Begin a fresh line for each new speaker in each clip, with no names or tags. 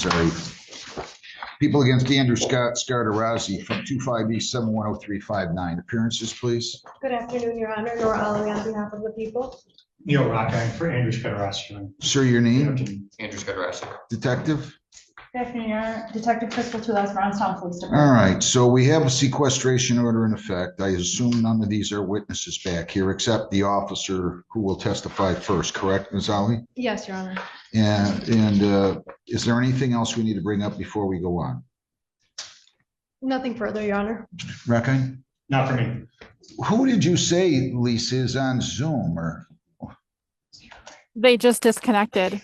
sorry. People against Andrew Scott Scartarazzi from 25E710359. Appearances, please.
Good afternoon, Your Honor. Nora Ollery on behalf of the people.
Neil Rockine for Andrew Scartarazzi.
Sir, your name?
Andrew Scartarazzi.
Detective?
Good afternoon, Your Honor. Detective Crystal Tulas, Brownstown Police Department.
All right, so we have a sequestration order in effect. I assume none of these are witnesses back here except the officer who will testify first, correct, Ms. Ali?
Yes, Your Honor.
And is there anything else we need to bring up before we go on?
Nothing further, Your Honor.
Rackine?
Not for me.
Who did you say, Lisa, is on Zoom or?
They just disconnected.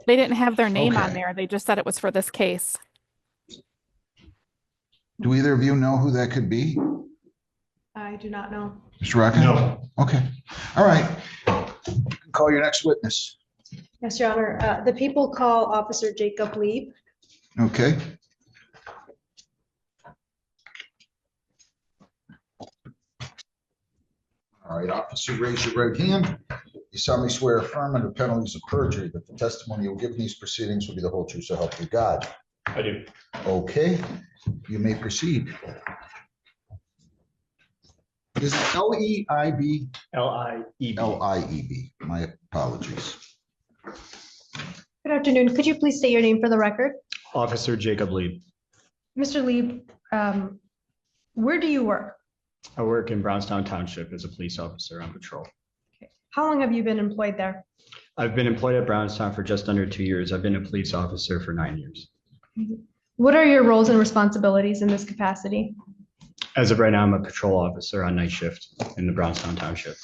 They didn't have their name on
Okay.
there. They just said it was for this case.
Do either of you know who that could be?
I do not know.
Mr. Rackine?
No.
Okay. All right. Call your next witness.
Yes, Your Honor. The people call Officer Jacob Lieb.
Okay. All right, officer, raise your right hand. You solemnly swear affirm under penalties of perjury that the testimony you'll give in these proceedings will be the whole truth, so help you God.
I do.
Okay, you may proceed. Is it L-E-I-B?
L-I-E-B.
L-I-E-B. My apologies.
Good afternoon. Could you please state your name for the record?
Officer Jacob Lieb.
Mr. Lieb, where do you work?
I work in Brownstown Township as a police officer on patrol.
How long have you been employed there?
I've been employed at Brownstown for just under 2 years. I've been a police officer for 9 years.
What are your roles and responsibilities in this capacity?
As of right now, I'm a patrol officer on night shift in the Brownstown Township.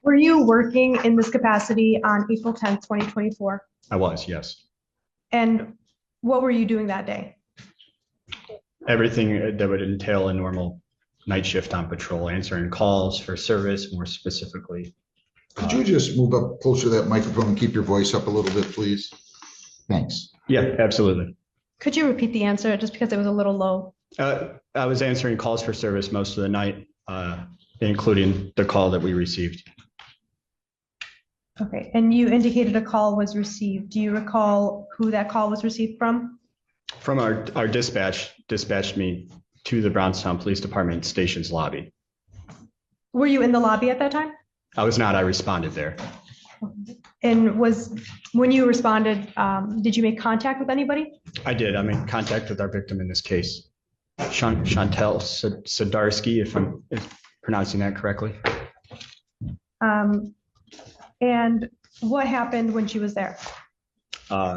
Were you working in this capacity on April 10th, 2024?
I was, yes.
And what were you doing that day?
Everything that would entail a normal night shift on patrol, answering calls for service, more specifically.
Could you just move up closer to that microphone and keep your voice up a little bit, please? Thanks.
Yeah, absolutely.
Could you repeat the answer just because it was a little low?
I was answering calls for service most of the night, including the call that we received.
Okay, and you indicated a call was received. Do you recall who that call was received from?
From our dispatched me to the Brownstown Police Department station's lobby.
Were you in the lobby at that time?
I was not, I responded there.
And when you responded, did you make contact with anybody?
I did, I'm in contact with our victim in this case. Chantel Sadarski, if I'm pronouncing that correctly.
And what happened when she was there?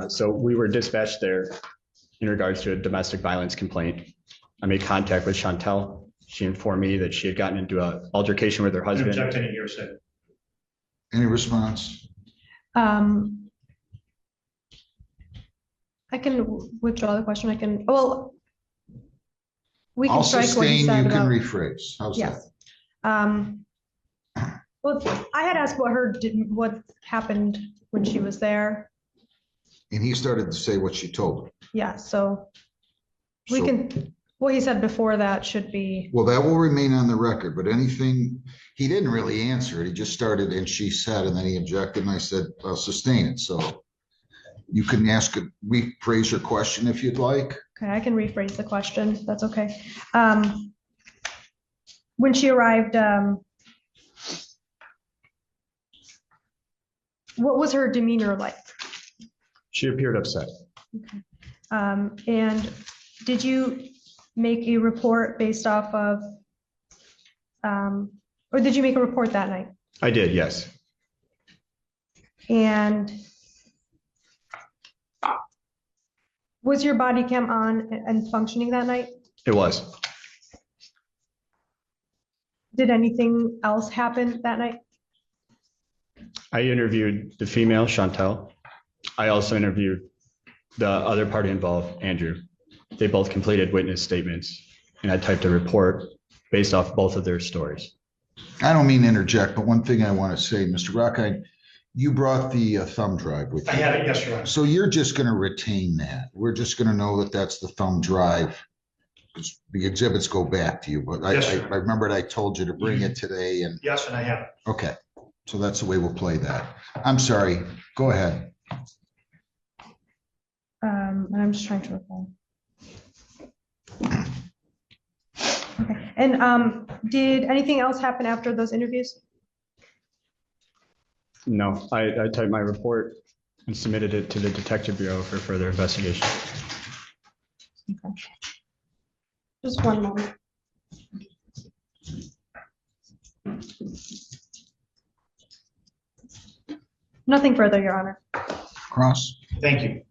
So we were dispatched there in regards to a domestic violence complaint. I made contact with Chantel. She informed me that she had gotten into an altercation with her husband.
Any response?
I can withdraw the question. We can
I'll
strike what
sustain,
you said
you can
about.
rephrase. How's that?
Yes. Well, I had asked what happened when she was there.
And he started to say what she told him.
Yeah, so we
So-
can, what he said before that should be,
Well, that will remain on the record, but anything, he didn't really answer it. He just started and she said, and then he objected and I said, I'll sustain it. So you can rephrase your question if you'd like.
okay, I can rephrase the question. That's okay. When she arrived, what was her demeanor like?
She appeared upset.
And did you make a report based off of, or did you make a report that night?
I did, yes.
And was your body cam on and functioning that night?
It was.
Did anything else happen that night?
I interviewed the female, Chantel. I also interviewed the other party involved, Andrew. They both completed witness statements, and I typed a report based off both of their stories.
I don't mean to interject, but one thing I want to say, Mr. Rockine, you brought the thumb drive with you.
I had it, yes, Your Honor.
So you're just going to retain that. We're just going to know that that's the thumb drive. The exhibits go back to you, but
Yes,
I
sir.
remembered I told you to bring it today and,
Yes, and I have it.
okay. So that's the way we'll play that. I'm sorry. Go ahead.
And I'm just trying to recall. Okay. And did anything else happen after those interviews?
No, I typed my report and submitted it to the Detective Bureau for further investigation.
Okay. Just one moment. Nothing further, Your Honor.
Cross.
Thank you.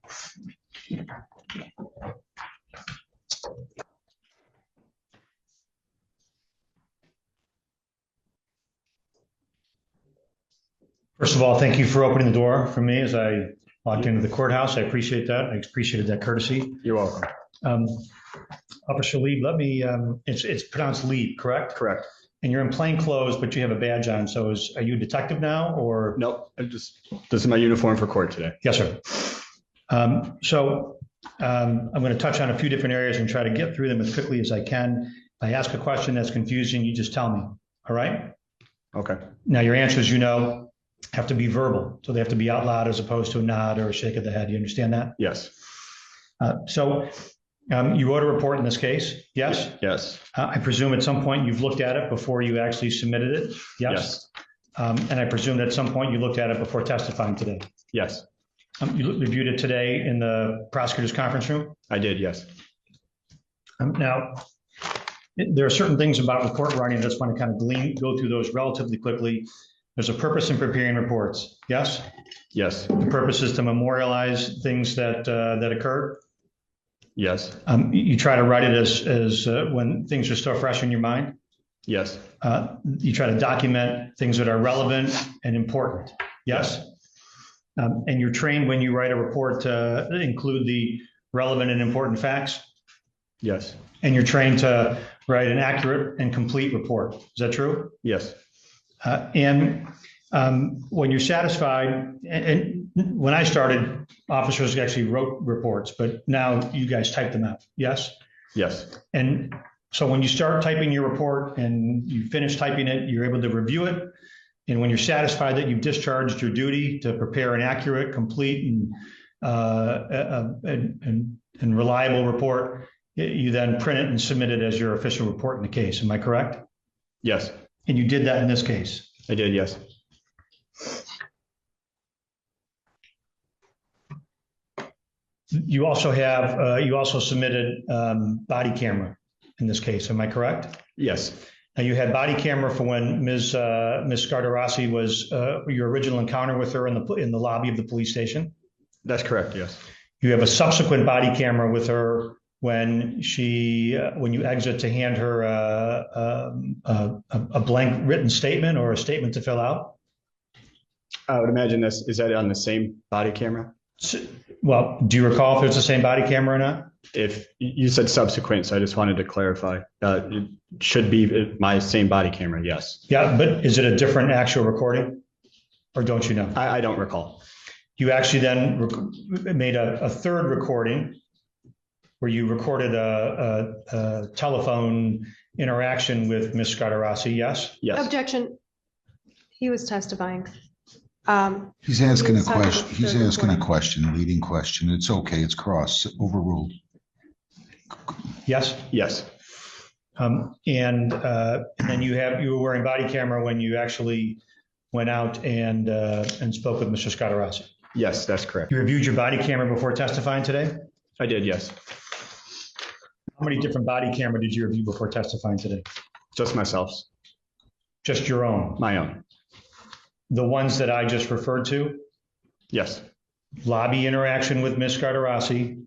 First of all, thank you for opening the door for me as I walked into the courthouse. I appreciate that. I appreciated that courtesy.
You're welcome.
Officer Lieb, let me, it's pronounced Lieb, correct?
Correct.
And you're in plain clothes, but you have a badge on. So are you a detective now or?
Nope, this is my uniform for court today.
Yes, sir. I'm going to touch on a few different areas and try to get through them as quickly as I can. If I ask a question that's confusing, you just tell me. All right?
Okay.
Now, your answers, have to be verbal. So they have to be out loud as opposed to a nod or a shake of the head. You understand that?
Yes.
You wrote a report in this case, yes?
Yes.
I presume at some point you've looked at it before you actually submitted it, yes? And I presume that at some point you looked at it before testifying today.
Yes.
You reviewed it today in the prosecutor's conference room?
I did, yes.
Now, there are certain things about report writing. I just want to kind of go through those relatively quickly. There's a purpose in preparing reports, yes?
Yes.
The purpose is to memorialize things that occurred.
Yes.
You try to write it as when things are still fresh in your mind.
Yes.
You try to document things that are relevant and important. Yes. And you're trained when you write a report to include the relevant and important facts.
Yes.
And you're trained to write an accurate and complete report. Is that true?
Yes.
And when you're satisfied, and when I started, officers actually wrote reports, but now you guys type them out. Yes?
Yes.
And so when you start typing your report and you finish typing it, you're able to review it. And when you're satisfied that you've discharged your duty to prepare an accurate, complete, and reliable report, you then print it and submit it as your official report in the case. Am I correct?
Yes.
And you did that in this case?
I did, yes.
You also submitted body camera in this case. Am I correct?
Yes.
Now you had body camera for when Ms. Scardarossi was your original encounter with her in the lobby of the police station.
That's correct, yes.
You have a subsequent body camera with her when you exit to hand her a blank written statement or a statement to fill out.
I would imagine is that on the same body camera?
Well, do you recall if it's the same body camera or not?
If you said subsequent, so I just wanted to clarify. It should be my same body camera, yes.
Yeah, but is it a different actual recording or don't you know?
I don't recall.
You actually then made a third recording where you recorded a telephone interaction with Ms. Scardarossi, yes?
Yes.
Objection. He was testifying.
He's asking a
He's talking
question.
about
He's
the
asking a
recording.
question, a leading question. It's okay. It's cross, overruled.
Yes?
Yes.
And then you were wearing body camera when you actually went out and spoke with Mr. Scardarossi.
Yes, that's correct.
You reviewed your body camera before testifying today?
I did, yes.
How many different body camera did you review before testifying today?
Just myself,
Just your own?
my own.
The ones that I just referred to?
Yes.
Lobby interaction with Ms. Scardarossi?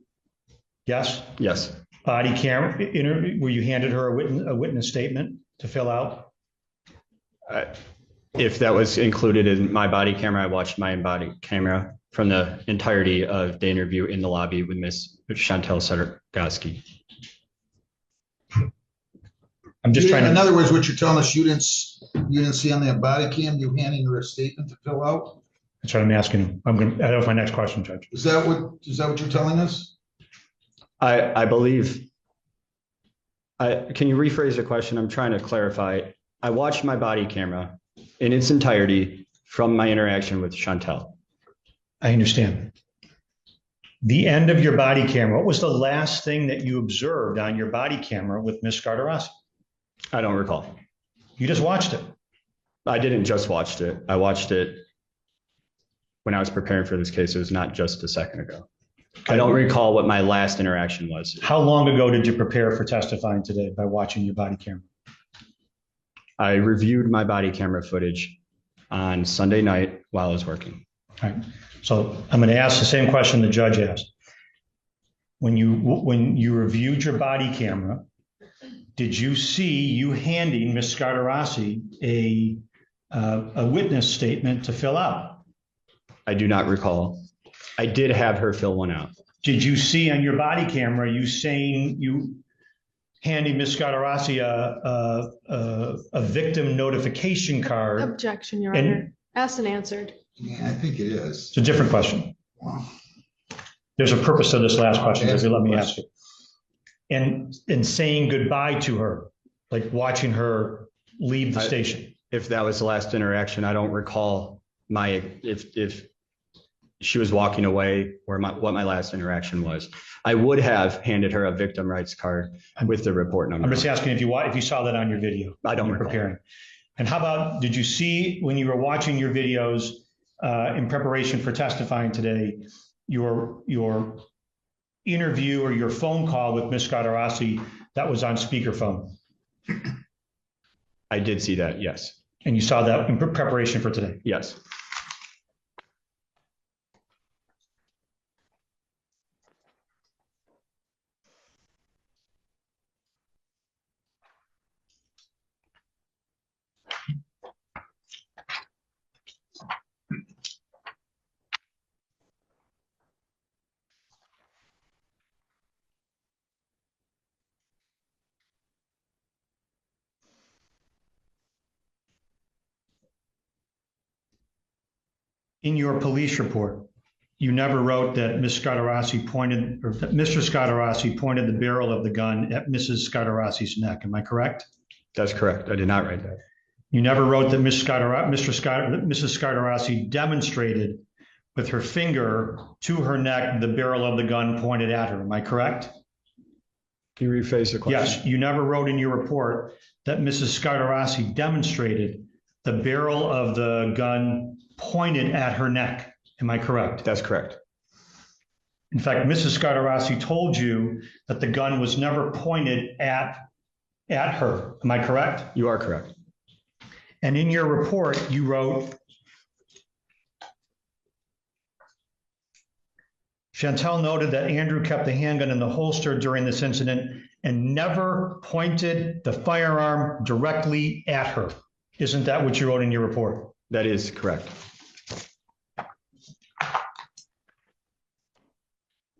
Yes?
Yes.
Body camera, where you handed her a witness statement to fill out?
If that was included in my body camera, I watched my body camera from the entirety of the interview in the lobby with Ms. Chantel Suddergoski.
I'm just trying
In
to,
other words, what you're telling us, you didn't see on that body cam, you handing her a statement to fill out?
that's what I'm asking you. That was my next question, Judge.
Is that what you're telling us?
I believe, can you rephrase the question? I'm trying to clarify. I watched my body camera in its entirety from my interaction with Chantel.
I understand. The end of your body camera. What was the last thing that you observed on your body camera with Ms. Scardarossi?
I don't recall.
You just watched it.
I didn't just watch it. I watched it when I was preparing for this case. It was not just a second ago. I don't recall what my last interaction was.
How long ago did you prepare for testifying today by watching your body camera?
I reviewed my body camera footage on Sunday night while I was working.
All right. So I'm going to ask the same question the judge asked. When you reviewed your body camera, did you see you handing Ms. Scardarossi a witness statement to fill out?
I do not recall. I did have her fill one out.
Did you see on your body camera you handing Ms. Scardarossi a victim notification card?
Objection, Your Honor. Asked and answered.
Yeah, I think it is.
It's a different question.
Wow.
There's a purpose to this last question, if you let me ask it. And saying goodbye to her, like watching her leave the station.
If that was the last interaction, I don't recall if she was walking away or what my last interaction was. I would have handed her a victim rights card with the report number.
I'm just asking if you saw that on your video.
I don't
recall. Preparing. And how about, did you see when you were watching your videos in preparation for testifying today, your interview or your phone call with Ms. Scardarossi that was on speakerphone?
I did see that, yes.
And you saw that in preparation for today?
Yes.
In your police report, you never wrote that Ms. Scardarossi pointed, or that Mr. Scardarossi pointed the barrel of the gun at Mrs. Scardarossi's neck. Am I correct?
That's correct. I did not write that.
You never wrote that Mrs. Scardarossi demonstrated with her finger to her neck the barrel of the gun pointed at her. Am I correct?
Can you rephrase the question?
Yes. You never wrote in your report that Mrs. Scardarossi demonstrated the barrel of the gun pointed at her neck. Am I correct?
That's correct.
In fact, Mrs. Scardarossi told you that the gun was never pointed at her. Am I correct?
You are correct.
And in your report, you wrote, Chantel noted that Andrew kept the handgun in the holster during this incident and never pointed the firearm directly at her. Isn't that what you wrote in your report?
That is correct.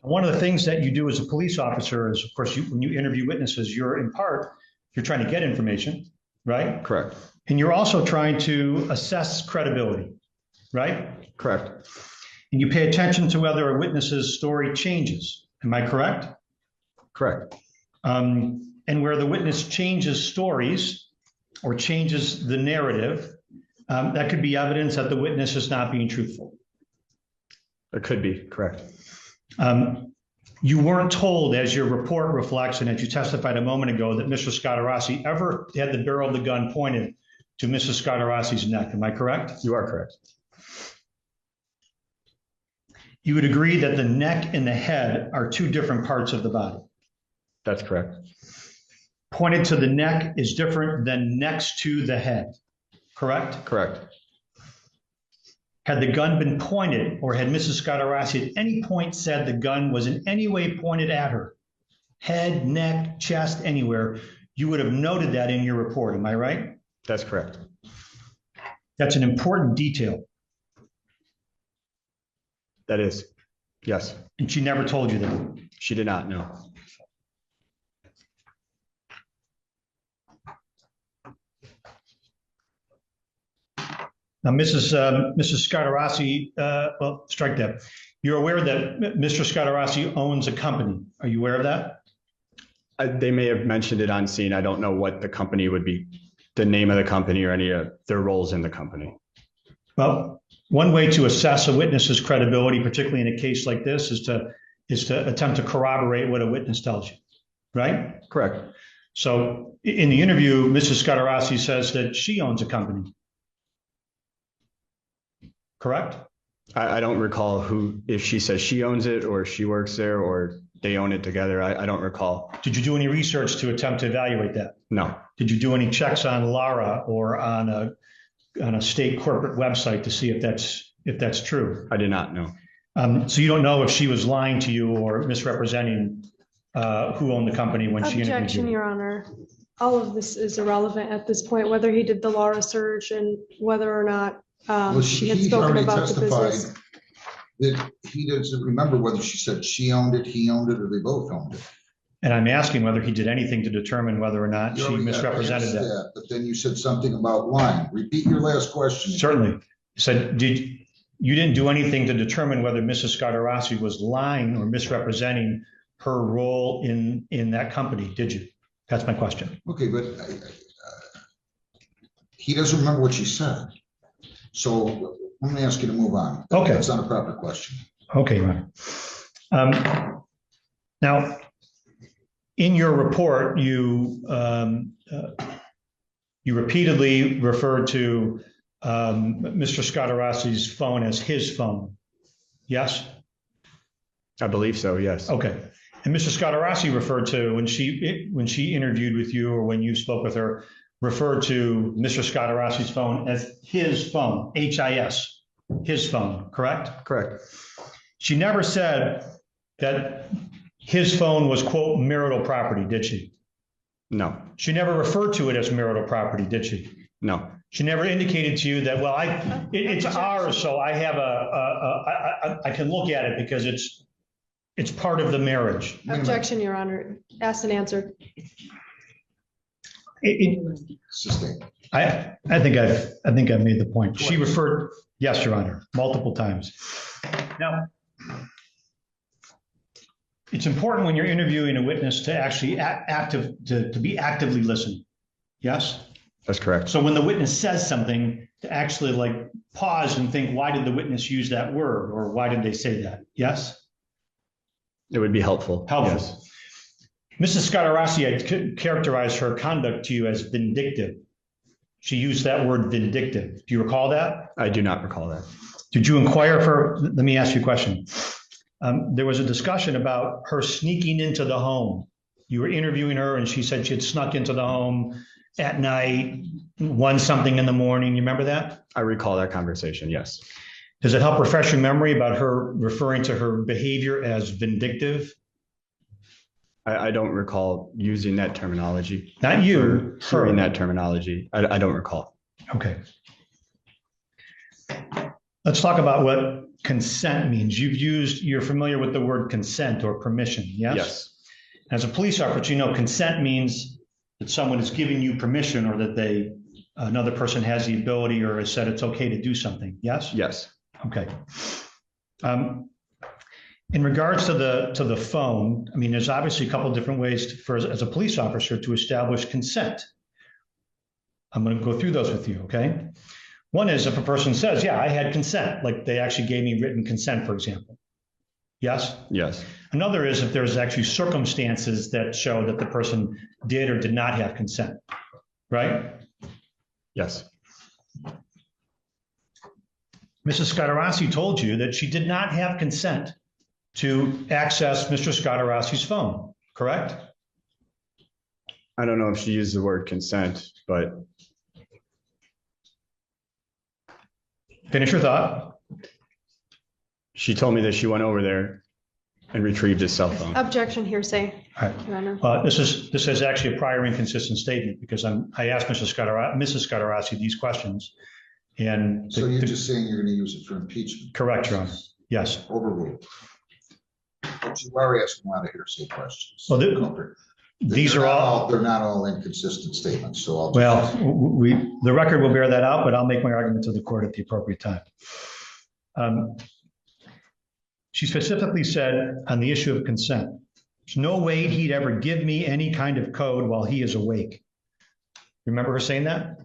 One of the things that you do as a police officer is, of course, when you interview witnesses, you're trying to get information, right?
Correct.
And you're also trying to assess credibility, right?
Correct.
And you pay attention to whether a witness's story changes. Am I correct?
Correct.
And where the witness changes stories or changes the narrative, that could be evidence that the witness is not being truthful.
It could be, correct.
You weren't told, as your report reflects and as you testified a moment ago, that Mr. Scardarossi ever had the barrel of the gun pointed to Mrs. Scardarossi's neck. Am I correct?
You are correct.
You would agree that the neck and the head are two different parts of the body.
That's correct.
Pointed to the neck is different than next to the head, correct?
Correct.
Had the gun been pointed, or had Mrs. Scardarossi at any point said the gun was in any way pointed at her, head, neck, chest, anywhere, you would have noted that in your report. Am I right?
That's correct.
That's an important detail.
That is, yes.
And she never told you that.
She did not, no.
Now, Mrs. Scardarossi, well, strike that. You're aware that Mr. Scardarossi owns a company. Are you aware of that?
They may have mentioned it on scene. I don't know what the company would be, the name of the company or any of their roles in the company.
Well, one way to assess a witness's credibility, particularly in a case like this, is to is to attempt to corroborate what a witness tells you, right?
Correct.
So in the interview, Mrs. Scatarassi says that she owns a company. Correct?
I don't recall if she says she owns it or she works there or they own it together. I don't recall.
Did you do any research to attempt to evaluate that?
No,
Did you do any checks on Lara or on a state corporate website to see if that's true?
I did not know.
So you don't know if she was lying to you or misrepresenting who owned the company when she interviewed
Objection,
you?
Your Honor. All of this is irrelevant at this point, whether he did the Laura search and whether or not
Well,
she had
he's
spoken
already
about the
testified
business.
that he doesn't remember whether she said she owned it, he owned it, or they both owned it.
And I'm asking whether he did anything to determine whether or not
You
she
already
misrepresented
asked
that.
But then you said something about lying. Repeat your last question.
Certainly. You said, you didn't do anything to determine whether Mrs. Scatarassi was lying or misrepresenting her role in that company, did you? That's my question.
Okay, but he doesn't remember what she said. So let me ask you to move on.
Okay.
That's not a proper question.
Okay, Ron. Now, in your report, you repeatedly referred to Mr. Scatarassi's phone as his phone. Yes?
I believe so, yes.
Okay. And Mr. Scatarassi referred to, when she interviewed with you or when you spoke with her, referred to Mr. Scatarassi's phone as his phone, H-I-S, his phone, correct?
Correct.
She never said that his phone was, quote, marital property, did she?
No,
She never referred to it as marital property, did she?
no.
She never indicated to you that, well, it's ours, so I have I can look at it because it's part of the marriage.
Objection, Your Honor. Asked and answered.
Sustained.
I think I've made the point. She referred, yes, Your Honor, multiple times. Now, it's important when you're interviewing a witness to actually to be actively listening. Yes?
That's correct.
So when the witness says something, to actually like pause and think, why did the witness use that word? Or why did they say that? Yes?
It would be helpful.
Helpful.
Yes.
Mrs. Scatarassi had characterized her conduct to you as vindictive. She used that word vindictive. Do you recall that?
I do not recall that.
Did you inquire for, let me ask you a question. There was a discussion about her sneaking into the home. You were interviewing her and she said she had snuck into the home at night, 1-something in the morning. You remember that?
I recall that conversation, yes.
Does it help refresh your memory about her referring to her behavior as vindictive?
I don't recall using that terminology.
Not you,
Hearing
her.
that terminology. I don't recall.
Okay. Let's talk about what consent means. You're familiar with the word consent or permission, yes?
Yes.
As a police officer, you know consent means that someone is giving you permission or that another person has the ability or has said it's okay to do something, yes?
Yes.
Okay. In regards to the phone, I mean, there's obviously a couple of different ways as a police officer to establish consent. I'm going to go through those with you, okay? One is if a person says, yeah, I had consent, like they actually gave me written consent, for example. Yes?
Yes.
Another is if there's actually circumstances that show that the person did or did not have consent, right?
Yes.
Mrs. Scatarassi told you that she did not have consent to access Mr. Scatarassi's phone, correct?
I don't know if she used the word consent, but
Finish your thought.
she told me that she went over there and retrieved his cell phone.
Objection, hearsay,
All right.
Your Honor.
This is actually a prior inconsistent statement because I asked Mrs. Scatarassi these questions. And
So you're just saying you're going to use it for impeachment?
correct, Your Honor. Yes.
Overruled. But you are asking a lot of hearsay questions.
Well, these
They're
are
not
all,
They're not all inconsistent statements, so I'll.
well, the record will bear that out, but I'll make my argument to the court at the appropriate time. She specifically said on the issue of consent, there's no way he'd ever give me any kind of code while he is awake. Remember her saying that?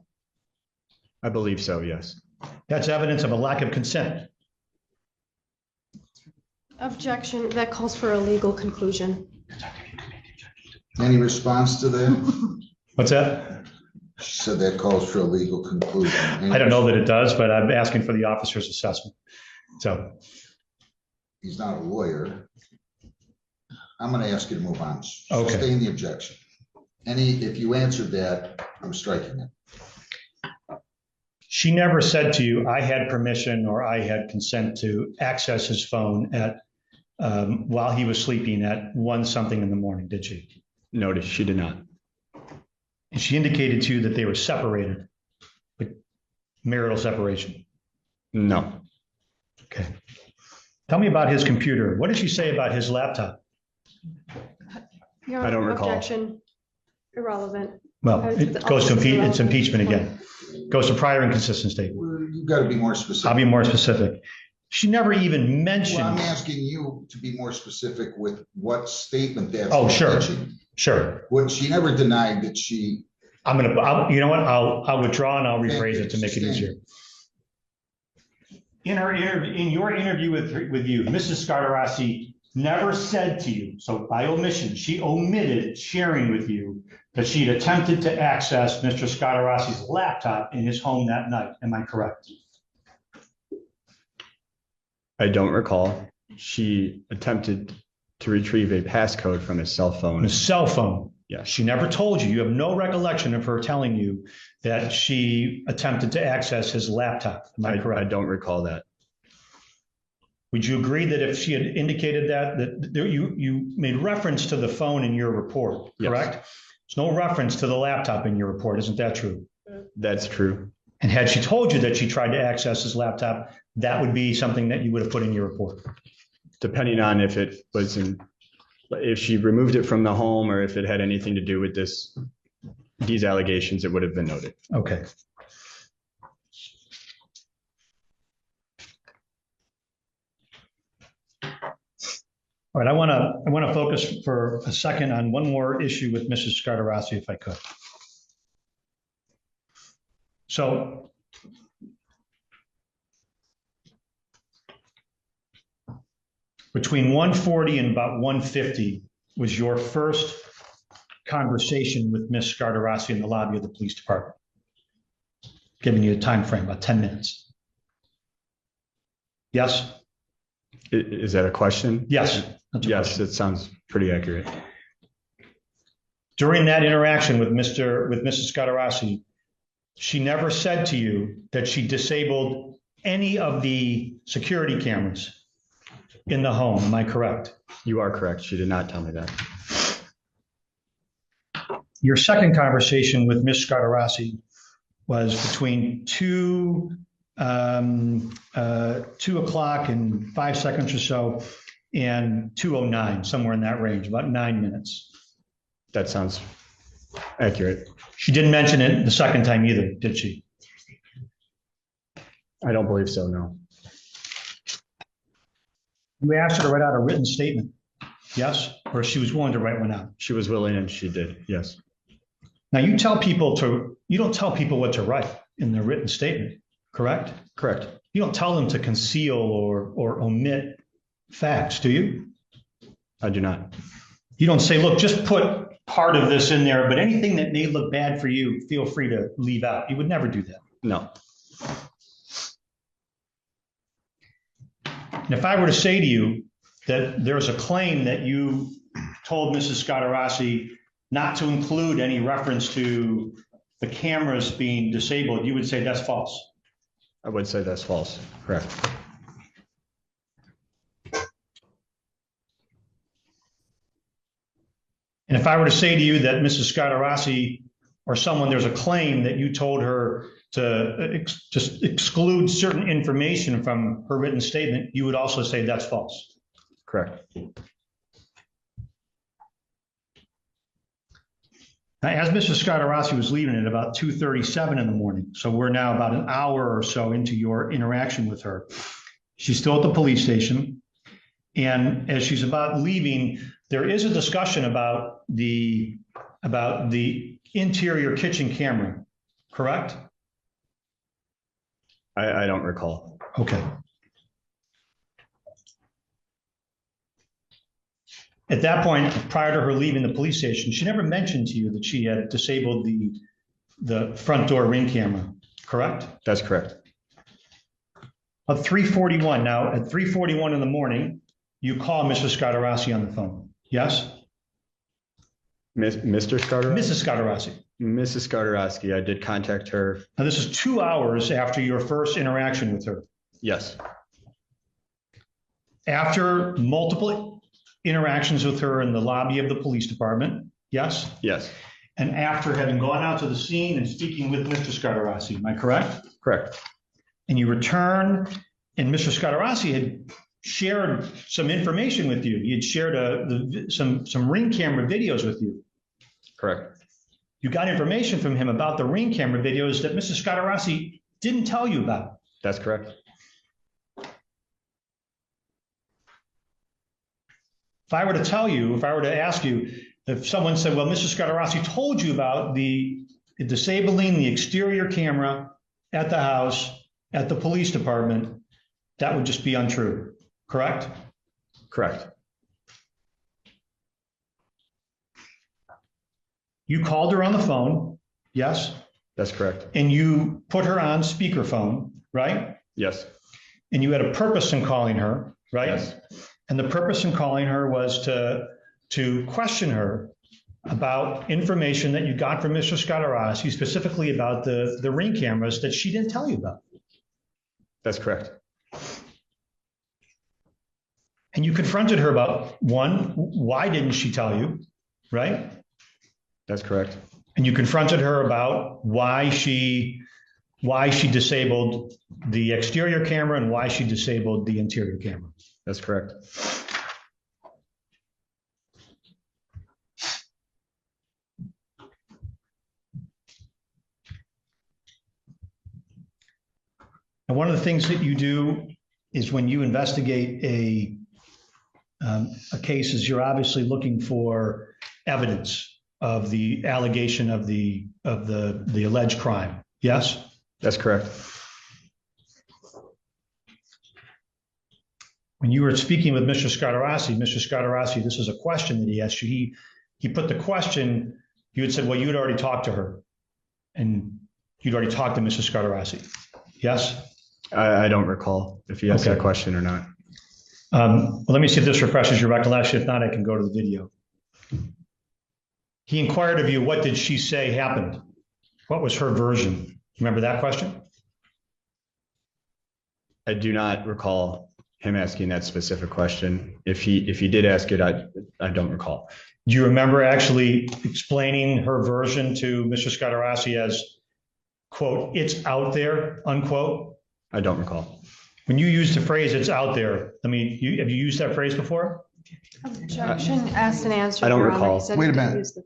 I believe so, yes.
That's evidence of a lack of consent.
Objection, that calls for a legal conclusion.
Any response to that?
What's that?
She said that calls for a legal conclusion.
I don't know that it does, but I'm asking for the officer's assessment. So,
He's not a lawyer. I'm going to ask you to move on.
Okay.
Sustain the objection. If you answered that, I'm striking it.
she never said to you, I had permission or I had consent to access his phone at while he was sleeping at 1-something in the morning, did she?
No, she did not.
And she indicated to you that they were separated, like marital separation.
No.
Okay. Tell me about his computer. What did she say about his laptop?
Your
I don't recall.
Objection, irrelevant.
Well, it goes to it's impeachment again. Goes to prior inconsistent statement.
Well, you've got to be more specific.
I'll be more specific. She never even mentioned.
Well, I'm asking you to be more specific with what statement that's.
Oh, sure.
mentioning.
Sure.
What she never denied that she.
You know what? I'll withdraw and I'll rephrase it to make it easier. In your interview with you, Mrs. Scardarossi never said to you, so by omission, she omitted sharing with you that she had attempted to access Mr. Scardarossi's laptop in his home that night. Am I correct?
I don't recall. She attempted to retrieve a passcode from his cell
On
phone.
his cell phone.
Yes.
She never told you. You have no recollection of her telling you that she attempted to access his laptop. Am I correct?
I don't recall that.
Would you agree that if she had indicated that you made reference to the phone in your report,
Yes.
correct? There's no reference to the laptop in your report. Isn't that true?
That's true.
And had she told you that she tried to access his laptop, that would be something that you would have put in your report.
Depending on if it was if she removed it from the home or if it had anything to do with these allegations, it would have been noted.
Okay. All right, I want to focus for a second on one more issue with Mrs. Scardarossi, if I could. So between 1:40 and about 1:50 was your first conversation with Ms. Scardarossi in the lobby of the police department. Giving you a time frame, about 10 minutes. Yes?
Is that a question?
Yes. That's a
Yes,
question.
it sounds pretty accurate.
During that interaction with Mrs. Scardarossi, she never said to you that she disabled any of the security cameras in the home. Am I correct?
You are correct. She did not tell me that.
Your second conversation with Ms. Scardarossi was between 2 o'clock and 5 seconds or so and 2:09, somewhere in that range, about 9 minutes.
That sounds accurate.
She didn't mention it the second time either, did she?
I don't believe so, no.
You asked her to write out a written statement, yes? Or she was willing to write one out?
She was willing and she did, yes.
Now you don't tell people what to write in their written statement, correct?
Correct.
You don't tell them to conceal or omit facts, do you?
I do not.
You don't say, look, just put part of this in there, but anything that may look bad for you, feel free to leave out. You would never do that.
No.
And if I were to say to you that there's a claim that you told Mrs. Scardarossi not to include any reference to the cameras being disabled, you would say that's false.
I would say that's false. Correct.
And if I were to say to you that Mrs. Scardarossi or someone, there's a claim that you told her to just exclude certain information from her written statement, you would also say that's false.
Correct.
Now, as Mrs. Scardarossi was leaving at about 2:37 in the morning, so we're now about an hour or so into your interaction with her. She's still at the police station. And as she's about leaving, there is a discussion about the interior kitchen camera, correct?
I don't recall.
Okay. At that point, prior to her leaving the police station, she never mentioned to you that she had disabled the front door ring camera, correct?
That's correct.
At 3:41, now at 3:41 in the morning, you call Mrs. Scatarassi on the phone, yes?
Mr. Scarter?
Mrs. Scatarassi.
Mrs. Scarterowski, I did contact her.
Now, this is 2 hours after your first interaction with her.
Yes,
After multiple interactions with her in the lobby of the police department, yes?
yes,
And after having gone out to the scene and speaking with Mr. Scatarassi, am I correct?
correct.
And you return, and Mr. Scatarassi had shared some information with you. He had shared some ring camera videos with you.
Correct.
You got information from him about the ring camera videos that Mrs. Scatarassi didn't tell you about.
That's correct.
If I were to ask you, if someone said, well, Mr. Scatarassi told you about the disabling the exterior camera at the house, at the police department, that would just be untrue, correct?
Correct.
You called her on the phone, yes?
That's correct.
And you put her on speakerphone, right?
Yes.
And you had a purpose in calling her, right?
Yes.
And the purpose in calling her was to question her about information that you got from Mr. Scatarassi, specifically about the ring cameras that she didn't tell you about.
That's correct.
And you confronted her about, one, why didn't she tell you, right?
That's correct.
And you confronted her about why she disabled the exterior camera and why she disabled the interior camera.
That's correct.
And one of the things that you do is when you investigate a case is you're obviously looking for evidence of the allegation of the alleged crime. Yes?
That's correct.
When you were speaking with Mr. Scatarassi, this is a question that he asked you. He put the question, you had said, well, you had already talked to her and you'd already talked to Mrs. Scatarassi. Yes?
I don't recall if you asked
Okay.
that question or not.
Well, let me see if this refreshes your recollection. If not, I can go to the video. He inquired of you, what did she say happened? What was her version? Remember that question?
I do not recall him asking that specific question. If he did ask it, I don't recall.
Do you remember actually explaining her version to Mr. Scatarassi as, quote, it's out there, unquote?
I don't recall.
When you use the phrase, it's out there, have you used that phrase before?
Objection, asked and answered.
I don't
Your Honor.
recall.
He said
Wait
he
a
didn't
minute.
use the-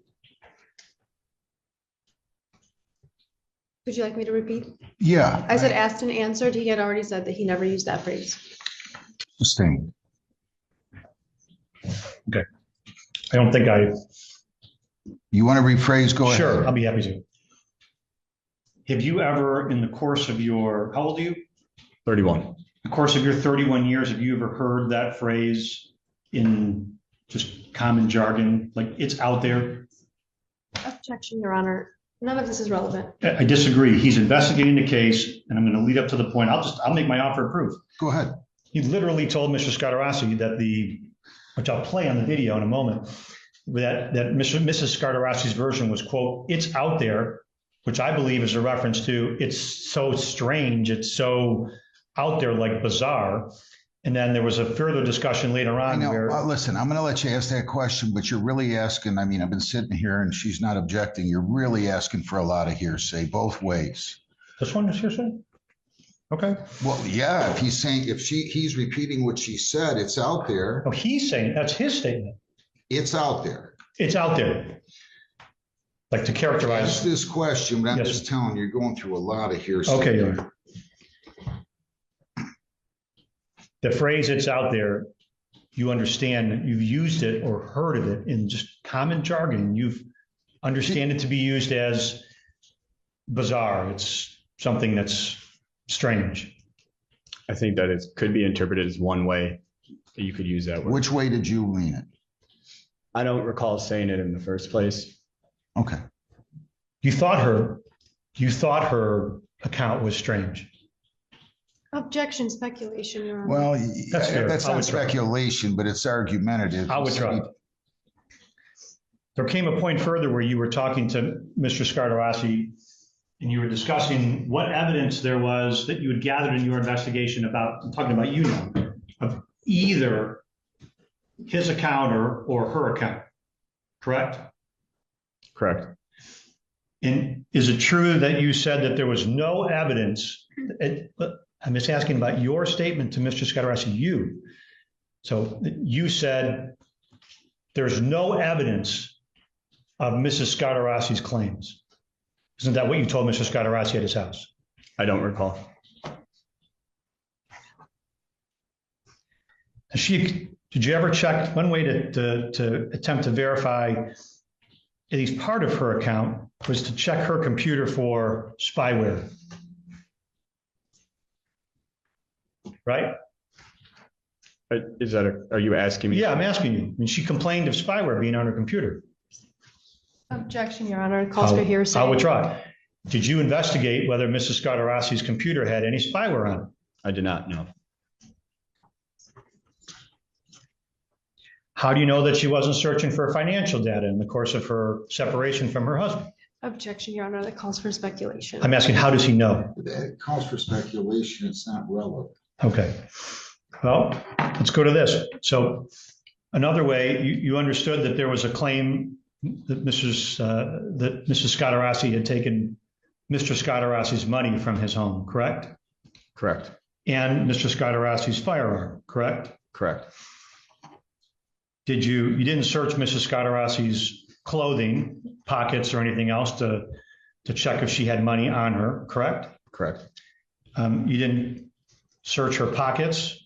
Would you like me to repeat?
Yeah.
I said asked and answered. He had already said that he never used that phrase.
Sustained.
I don't think
You want to rephrase? Go ahead.
Sure, I'll be happy to. Have you ever, in the course of how old are you?
31.
The course of your 31 years, have you ever heard that phrase in just common jargon, like it's out there?
Objection, Your Honor. None of this is relevant.
I disagree. He's investigating the case, and I'm going to lead up to the point. I'll make my offer of proof.
Go ahead.
He literally told Mr. Scatarassi that which I'll play on the video in a moment, that Mrs. Scatarassi's version was, quote, it's out there, which I believe is a reference to it's so strange, it's so out there, like bizarre. And then there was a further discussion later
I
on
know.
where
Listen, I'm going to let you ask that question, but you're really asking. I mean, I've been sitting here and she's not objecting. You're really asking for a lot of hearsay both ways.
this one is hearsay? Okay.
Well, yeah, if he's saying, he's repeating what she said, it's out there.
Oh, he's saying that's his statement.
It's out there.
It's out there. Like to
Ask
characterize.
this question, but I'm
Yes.
just telling you, you're going through a lot of hearsay.
Okay,
here.
Your Honor. The phrase it's out there, you understand, you've used it or heard of it in just common jargon. You've understand it to be used as bizarre. It's something that's strange.
I think that it could be interpreted as one way that you could use that word.
Which way did you mean it?
I don't recall saying it in the first place.
Okay.
You thought her account was strange.
Objection, speculation, Your Honor.
Well,
That's fair.
that's
I'll
not
withdraw.
speculation, but it's argumentative.
I'll withdraw. There came a point further where you were talking to Mr. Scardarossi and you were discussing what evidence there was that you had gathered in your investigation about, I'm talking about you now, of either his account or her account, correct?
Correct.
And is it true that you said that there was no evidence? I'm just asking about your statement to Mr. Scardarossi, you. So you said there's no evidence of Mrs. Scardarossi's claims. Isn't that what you told Mr. Scardarossi at his house?
I don't recall.
Did you ever check, one way to attempt to verify at least part of her account was to check her computer for spyware? Right?
Are you asking me?
Yeah, I'm asking you. I mean, she complained of spyware being on her computer.
Objection, Your Honor. It calls for hearsay.
I'll withdraw. Did you investigate whether Mrs. Scardarossi's computer had any spyware on it?
I did not know.
How do you know that she wasn't searching for financial data in the course of her separation from her husband?
Objection, Your Honor. That calls for speculation.
I'm asking, how does he know?
That calls for speculation. It's not relevant.
Okay. Well, let's go to this. So another way, you understood that there was a claim that Mrs. Scardarossi had taken Mr. Scardarossi's money from his home, correct?
Correct.
And Mr. Scardarossi's firearm, correct?
Correct.
You didn't search Mrs. Scardarossi's clothing, pockets, or anything else to check if she had money on her, correct?
Correct.
You didn't search her pockets,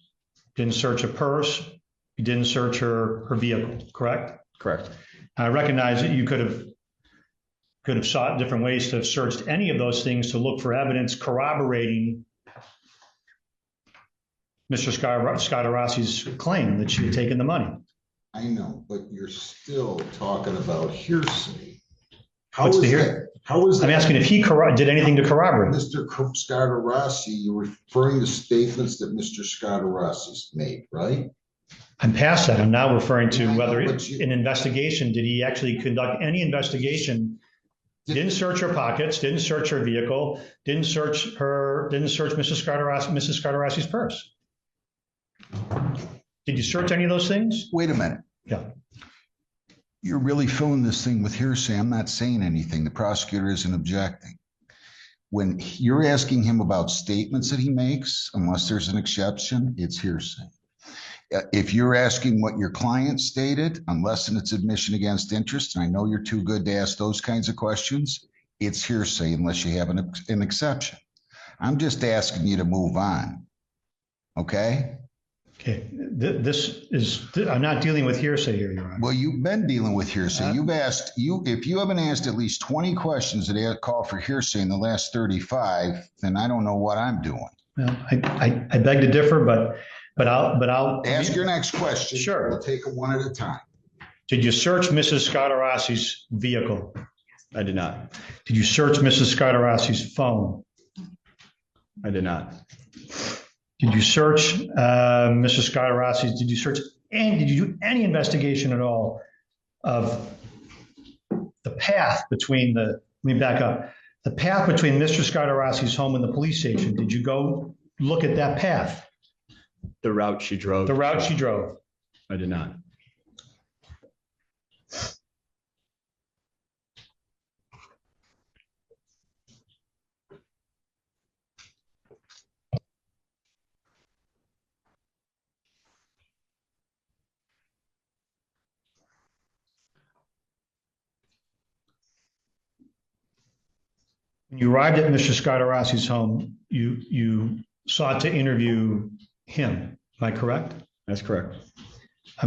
didn't search a purse, you didn't search her vehicle, correct?
Correct.
I recognize that you could have sought different ways to have searched any of those things to look for evidence corroborating Mr. Scardarossi's claim that she had taken the money.
I know, but you're still talking about hearsay.
What's the hearsay?
How is that?
I'm asking if he did anything to corroborate.
Mr. Scardarossi, you're referring to statements that Mr. Scardarossi's made, right?
I'm past that. I'm now referring to
I know,
whether
but you-
an investigation, did he actually conduct any investigation? Didn't search her pockets, didn't search her vehicle, didn't search Mrs. Scardarossi's purse. Did you search any of those things?
Wait a minute.
Yeah.
You're really filling this thing with hearsay. I'm not saying anything. The prosecutor isn't objecting. When you're asking him about statements that he makes, unless there's an exception, it's hearsay. If you're asking what your client stated, unless it's admission against interest, and I know you're too good to ask those kinds of questions, it's hearsay unless you have an exception. I'm just asking you to move on. Okay?
Okay. I'm not dealing with hearsay here, Your Honor.
Well, you've been dealing with hearsay. If you haven't asked at least 20 questions that call for hearsay in the last 35, then I don't know what I'm doing.
Well, I beg to differ, but I'll
Ask your next question.
Sure.
We'll take it one at a time.
Did you search Mrs. Scardarossi's vehicle?
I did not.
Did you search Mrs. Scardarossi's phone?
I did not.
Did you search Mrs. Scardarossi's? Did you do any investigation at all of the path between let me back up. The path between Mr. Scardarossi's home and the police station? Did you go look at that path?
The route she drove.
The route she drove?
I did not.
When you arrived at Mr. Scardarossi's home, you sought to interview him. Am I correct?
That's correct.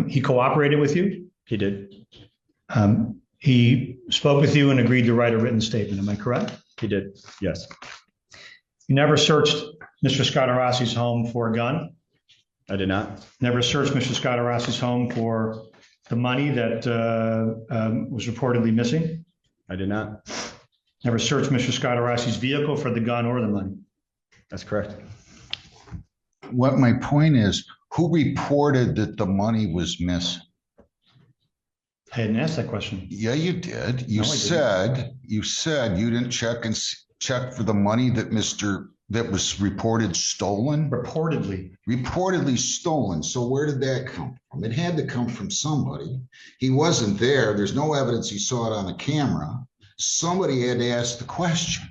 He cooperated with you?
He did.
He spoke with you and agreed to write a written statement. Am I correct?
He did. Yes.
You never searched Mr. Scardarossi's home for a gun?
I did not.
Never searched Mr. Scardarossi's home for the money that was reportedly missing?
I did not.
Never searched Mr. Scotarassi's vehicle for the gun or the money?
That's correct.
What my point is, who reported that the money was missing?
I hadn't asked that question.
Yeah, you did. You
No, I didn't.
said you didn't check for the money that was reported stolen. Reportedly stolen. So where did that come from? It had to come from somebody. He wasn't there. There's no evidence he saw it on the camera. Somebody had to ask the question.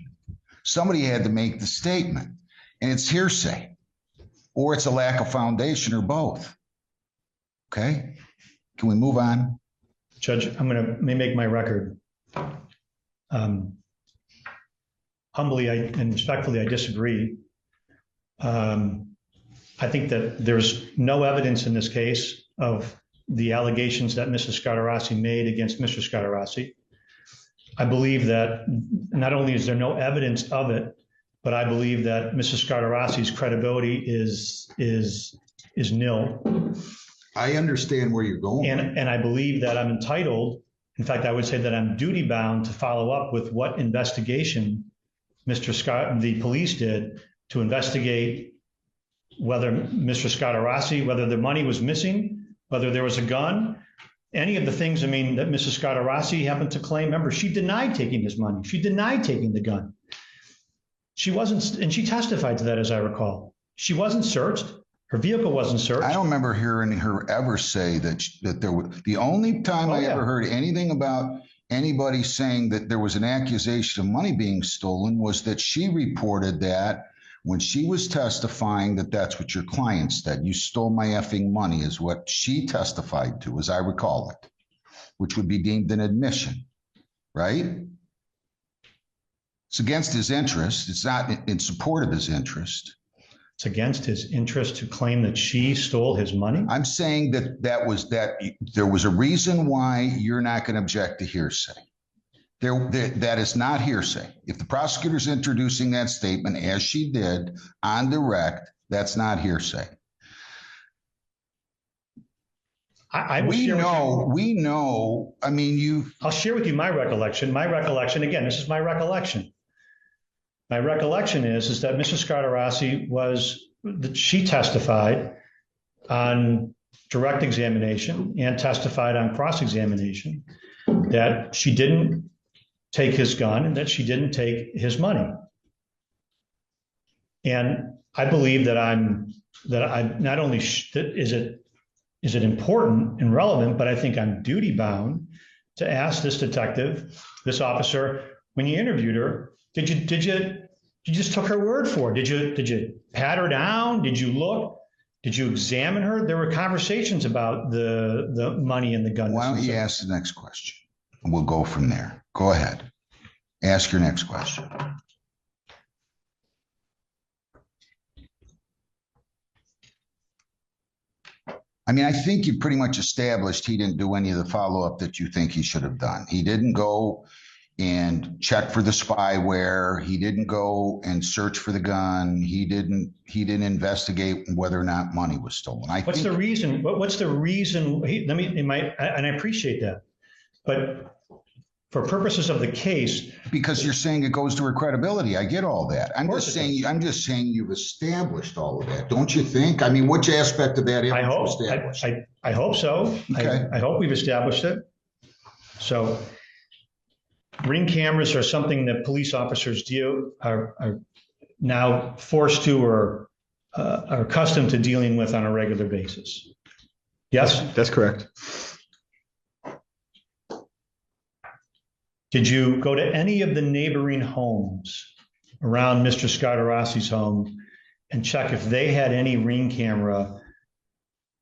Somebody had to make the statement, and it's hearsay, or it's a lack of foundation, or both. Okay, can we move on?
Judge, let me make my record. Humbly and respectfully, I disagree. I think that there's no evidence in this case of the allegations that Mrs. Scatarassi made against Mr. Scatarassi. I believe that not only is there no evidence of it, but I believe that Mrs. Scatarassi's credibility is nil.
I understand where you're going.
And I believe that I'm entitled, in fact, I would say that I'm duty bound to follow up with what investigation the police did to investigate whether Mr. Scatarassi, whether the money was missing, whether there was a gun, any of the things, that Mrs. Scatarassi happened to claim. Remember, she denied taking his money. She denied taking the gun. She wasn't, and she testified to that, as I recall. She wasn't searched. Her vehicle wasn't searched.
I don't remember hearing her ever say that there was, the only time I ever heard anything about anybody saying that there was an accusation of money being stolen was that she reported that when she was testifying, that that's what your client said. You stole my effing money is what she testified to, as I recall it, which would be deemed an admission, right? It's against his interest. It's not in support of his interest.
It's against his interest to claim that she stole his money?
I'm saying that there was a reason why you're not going to object to hearsay. That is not hearsay. If the prosecutor's introducing that statement, as she did on direct, that's not hearsay. We know. I mean,
I'll share with you my recollection. My recollection, again, this is my recollection. My recollection is that Mrs. Scatarassi she testified on direct examination and testified on cross-examination that she didn't take his gun and that she didn't take his money. And I believe that I not only is it important and relevant, but I think I'm duty bound to ask this detective, this officer, when you interviewed her, did you just took her word for it? Did you pat her down? Did you look? Did you examine her? There were conversations about the money and the gun.
Why don't you ask the next question? And we'll go from there. Go ahead. Ask your next question. I mean, I think you pretty much established he didn't do any of the follow-up that you think he should have done. He didn't go and check for the spyware. He didn't go and search for the gun. He didn't investigate whether or not money was stolen.
What's the reason? What's the reason? And I appreciate that, but for purposes of the case,
because you're saying it goes to her credibility. I get all that. I'm just saying you've established all of that, don't you think? I mean, which aspect of that have you established?
I hope so.
Okay.
I hope we've established it. So ring cameras are something that police officers are now forced to or are accustomed to dealing with on a regular basis. Yes?
That's correct.
Did you go to any of the neighboring homes around Mr. Scatarassi's home and check if they had any ring camera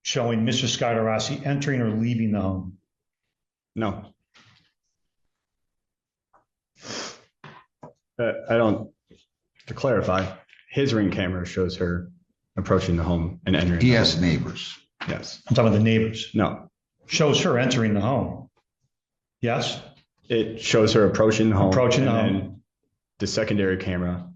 showing Mr. Scatarassi entering or leaving the home?
No. To clarify, his ring camera shows her approaching the home and entering.
He has neighbors.
Yes.
I'm talking about the neighbors.
No.
Shows her entering the home. Yes?
It shows her approaching the home.
Approaching the home.
And the secondary camera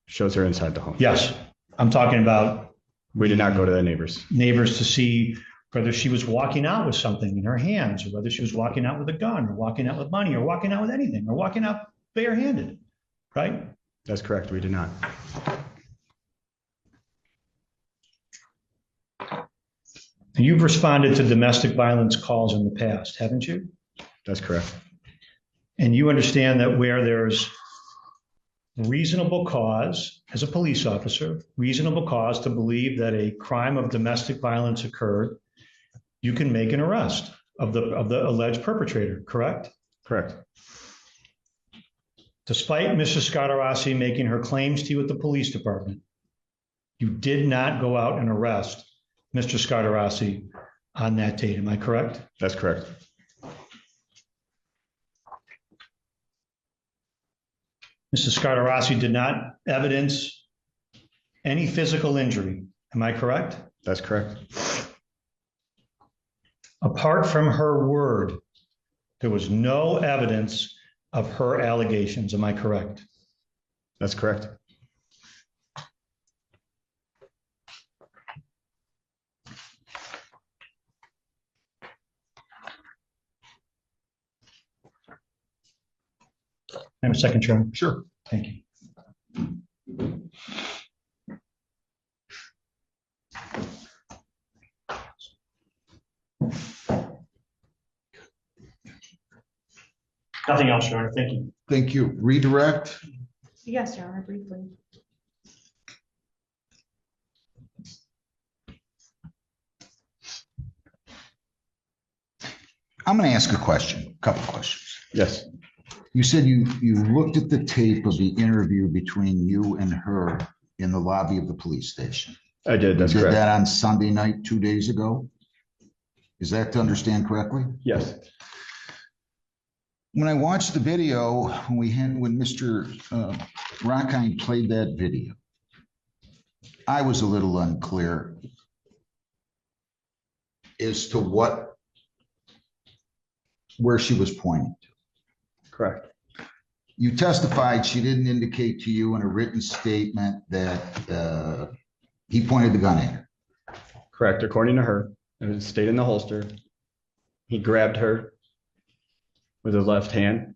shows her inside the home.
Yes. I'm talking about
we did not go to the neighbors.
Neighbors to see whether she was walking out with something in her hands, or whether she was walking out with a gun, or walking out with money, or walking out with anything, or walking out barehanded, right?
That's correct. We did not.
You've responded to domestic violence calls in the past, haven't you?
That's correct.
And you understand that where there's reasonable cause, as a police officer, reasonable cause to believe that a crime of domestic violence occurred, you can make an arrest of the alleged perpetrator, correct?
Correct.
Despite Mrs. Scadarossi making her claims to you at the police department, you did not go out and arrest Mr. Scadarossi on that date. Am I correct?
That's correct.
Mrs. Scadarossi did not evidence any physical injury. Am I correct?
That's correct.
Apart from her word, there was no evidence of her allegations. Am I correct?
That's correct.
I have a second, Chairman.
Sure.
Thank you. Nothing else, Your Honor. Thank you.
Thank you. Redirect.
Yes, Your Honor, briefly.
I'm going to ask a question, a couple questions.
Yes.
You said you looked at the tape of the interview between you and her in the lobby of the police station.
I did. That's
You did
correct.
that on Sunday night, 2 days ago? Is that to understand correctly?
Yes.
When I watched the video, when Mr. Rockheim played that video, I was a little unclear as to where she was pointing to.
Correct.
You testified she didn't indicate to you in a written statement that he pointed the gun at her.
Correct. According to her, it stayed in the holster. He grabbed her with his left hand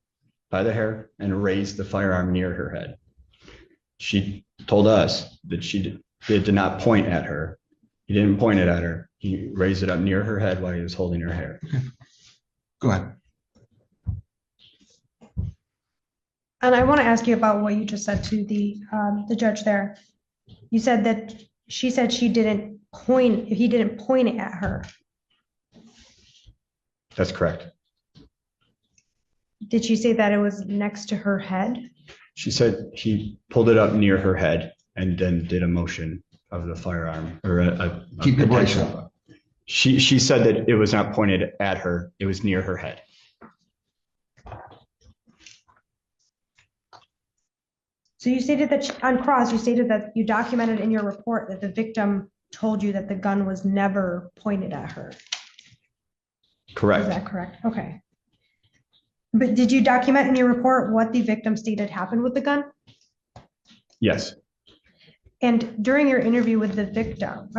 by the hair and raised the firearm near her head. She told us that it did not point at her. He didn't point it at her. He raised it up near her head while he was holding her hair.
Go ahead.
And I want to ask you about what you just said to the judge there. You said that she said he didn't point it at her.
That's correct.
Did she say that it was next to her head?
She said he pulled it up near her head and then did a motion of the firearm or
Keep your voice up.
She said that it was not pointed at her. It was near her head.
So you stated that on cross, you stated that you documented in your report that the victim told you that the gun was never pointed at her.
Correct.
Is that correct? Okay. But did you document in your report what the victim stated happened with the gun?
Yes.
And during your interview with the victim,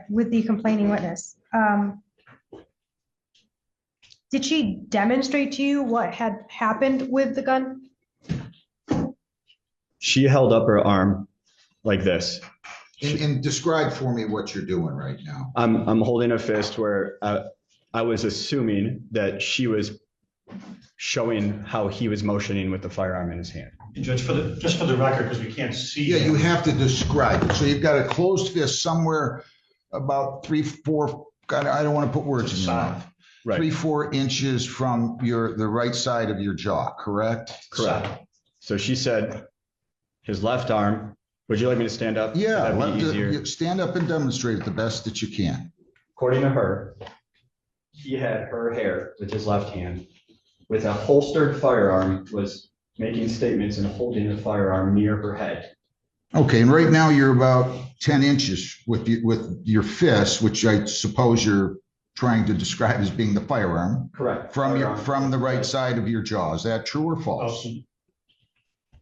with the complaining witness, did she demonstrate to you what had happened with the gun?
She held up her arm like this.
And describe for me what you're doing right now.
I'm holding a fist where I was assuming that she was showing how he was motioning with the firearm in his hand.
Judge, just for the record, because we can't see.
Yeah, you have to describe it. So you've got a closed fist somewhere about 3, 4, God, I don't want to put words in your mouth.
Right.
3, 4 inches from the right side of your jaw, correct?
Correct. So she said his left arm. Would you like me to stand up?
Yeah,
That'd be easier.
stand up and demonstrate it the best that you can.
According to her, he had her hair with his left hand with a holstered firearm, was making statements and holding the firearm near her head.
Okay, and right now you're about 10 inches with your fist, which I suppose you're trying to describe as being the firearm.
Correct.
From the right side of your jaw. Is that true or false?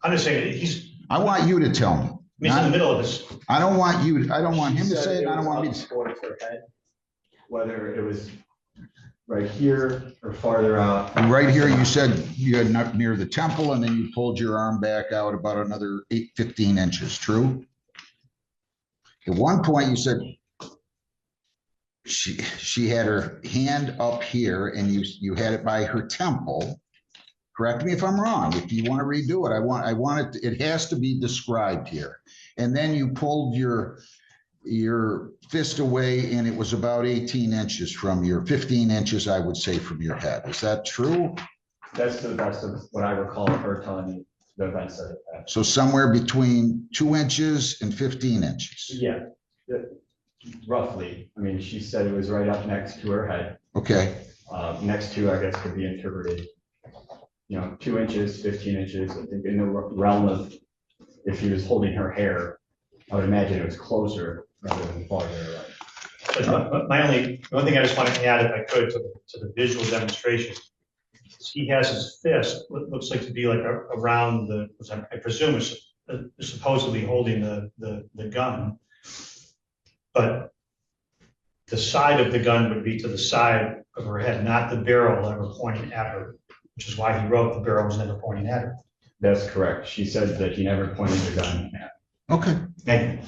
I'm just saying
I want you to tell me.
he's in the middle of this.
I don't want him to
She said
say it. I don't
was
want me
up
to.
towards her head whether it was right here or farther out.
And right here, you said you had not near the temple, and then you pulled your arm back out about another 15 inches, true? At one point, you said she had her hand up here and you had it by her temple. Correct me if I'm wrong. If you want to redo it, I want it has to be described here. And then you pulled your fist away and it was about 18 inches from your 15 inches, I would say, from your head. Is that true?
That's the best of what I recall of her telling me the events that happened.
So somewhere between 2 inches and 15 inches.
Yeah, roughly. I mean, she said it was right up next to her head.
Okay.
Next to, I guess, could be interpreted, 2 inches, 15 inches. I think in the realm of if she was holding her hair, I would imagine it was closer rather than farther.
But one thing I just wanted to add, if I could, to the visual demonstration. He has his fist, what looks like to be like around I presume is supposedly holding the gun. But the side of the gun would be to the side of her head, not the barrel ever pointing at her, which is why he wrote the barrel was never pointing at her.
That's correct. She said that he never pointed the gun at her.
Okay.
Thank you.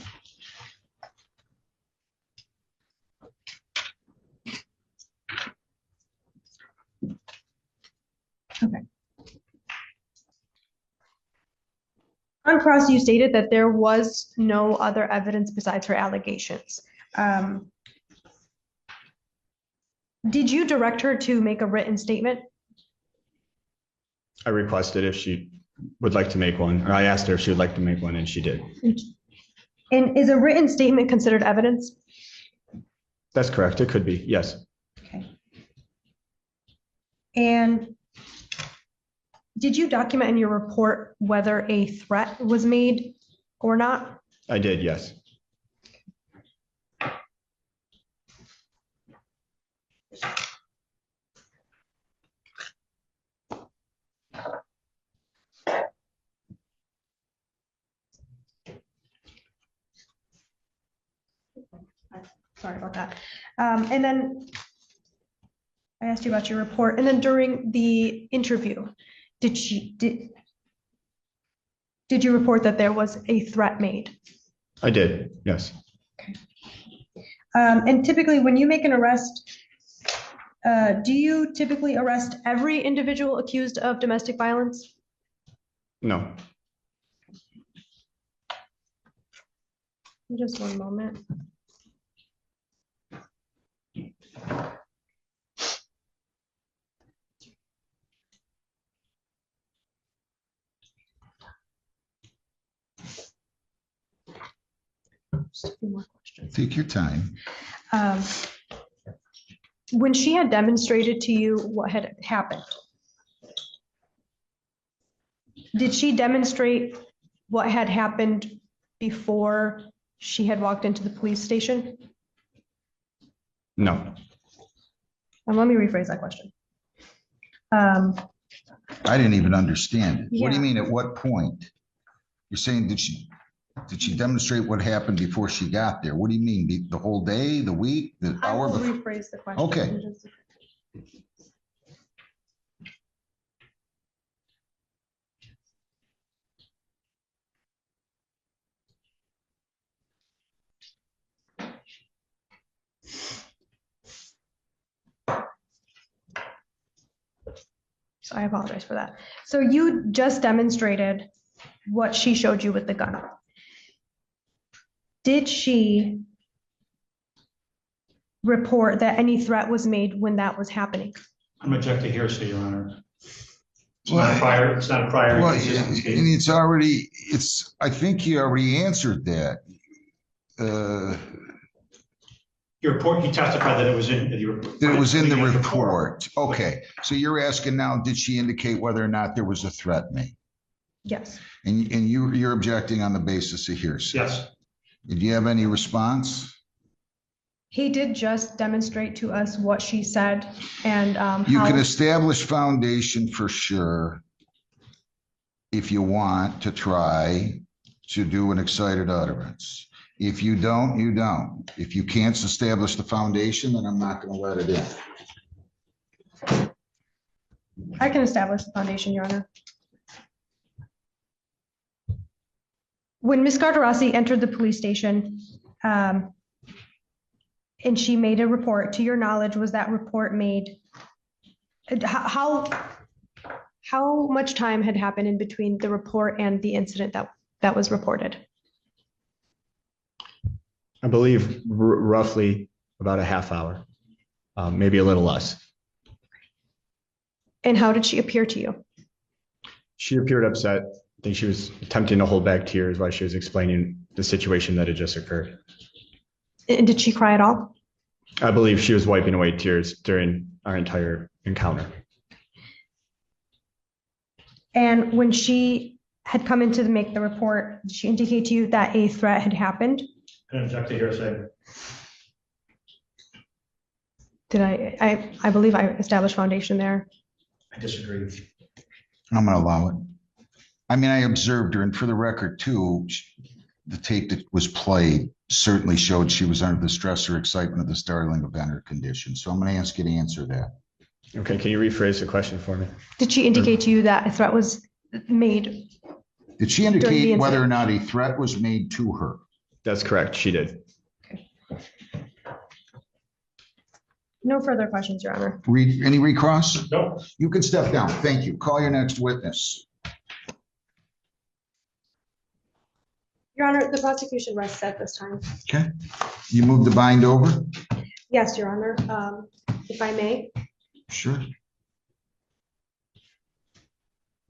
Okay. On cross, you stated that there was no other evidence besides her allegations. Did you direct her to make a written statement?
I requested if she would like to make one, or I asked her if she would like to make one, and she did.
And is a written statement considered evidence?
That's correct. It could be, yes.
Okay. And did you document in your report whether a threat was made or not?
I did, yes.
Sorry about that. And then I asked you about your report, and then during the interview, did you report that there was a threat made?
I did, yes.
Okay. And typically when you make an arrest, do you typically arrest every individual accused of domestic violence?
No.
Just one moment. Just a few more questions.
Take your time.
When she had demonstrated to you what had happened, did she demonstrate what had happened before she had walked into the police station?
No.
And let me rephrase that question.
I didn't even understand it. What do you
Yeah.
mean, at what point? You're saying, did she demonstrate what happened before she got there? What do you mean? The whole day, the week, the
I
hour?
will
before?
rephrase the question.
Okay.
So I apologize for that. So you just demonstrated what she showed you with the gun. Did she report that any threat was made when that was happening?
I'm objecting here, so Your Honor. It's not a prior, it's not a prior.
Well,
inconsistent case.
and I think you already answered that.
Your report, he testified that it was in the report.
It was in the report. Okay, so you're asking now, did she indicate whether or not there was a threat made?
Yes.
And you're objecting on the basis of hearsay?
Yes.
Do you have any response?
He did just demonstrate to us what she said and
You
how.
can establish foundation for sure if you want to try to do an excited utterance. If you don't, you don't. If you can't establish the foundation, then I'm not going to let it in.
I can establish the foundation, Your Honor. When Ms. Gardarossi entered the police station, and she made a report, to your knowledge, was that report made? How much time had happened in between the report and the incident that was reported?
I believe roughly about a half hour, maybe a little less.
And how did she appear to you?
She appeared upset. I think she was attempting to hold back tears while she was explaining the situation that had just occurred.
And did she cry at all?
I believe she was wiping away tears during our entire encounter.
And when she had come in to make the report, did she indicate to you that a threat had happened?
Can I object to hearsay?
Did I believe I established foundation there.
I disagree.
I'm going to allow it. I mean, I observed her, and for the record, too, the tape that was played certainly showed she was under the stress or excitement of the startling event or condition. So I'm going to ask you to answer that.
Okay, can you rephrase the question for me?
Did she indicate to you that a threat was made?
Did she
During the
indicate
incident.
whether or not a threat was made to her?
That's correct, she did.
No further questions, Your Honor.
Any recross?
No.
You can step down. Thank you. Call your next witness.
Your Honor, the prosecution rests at this time.
Okay. You move the bind over?
Yes, Your Honor. If I may.
Sure.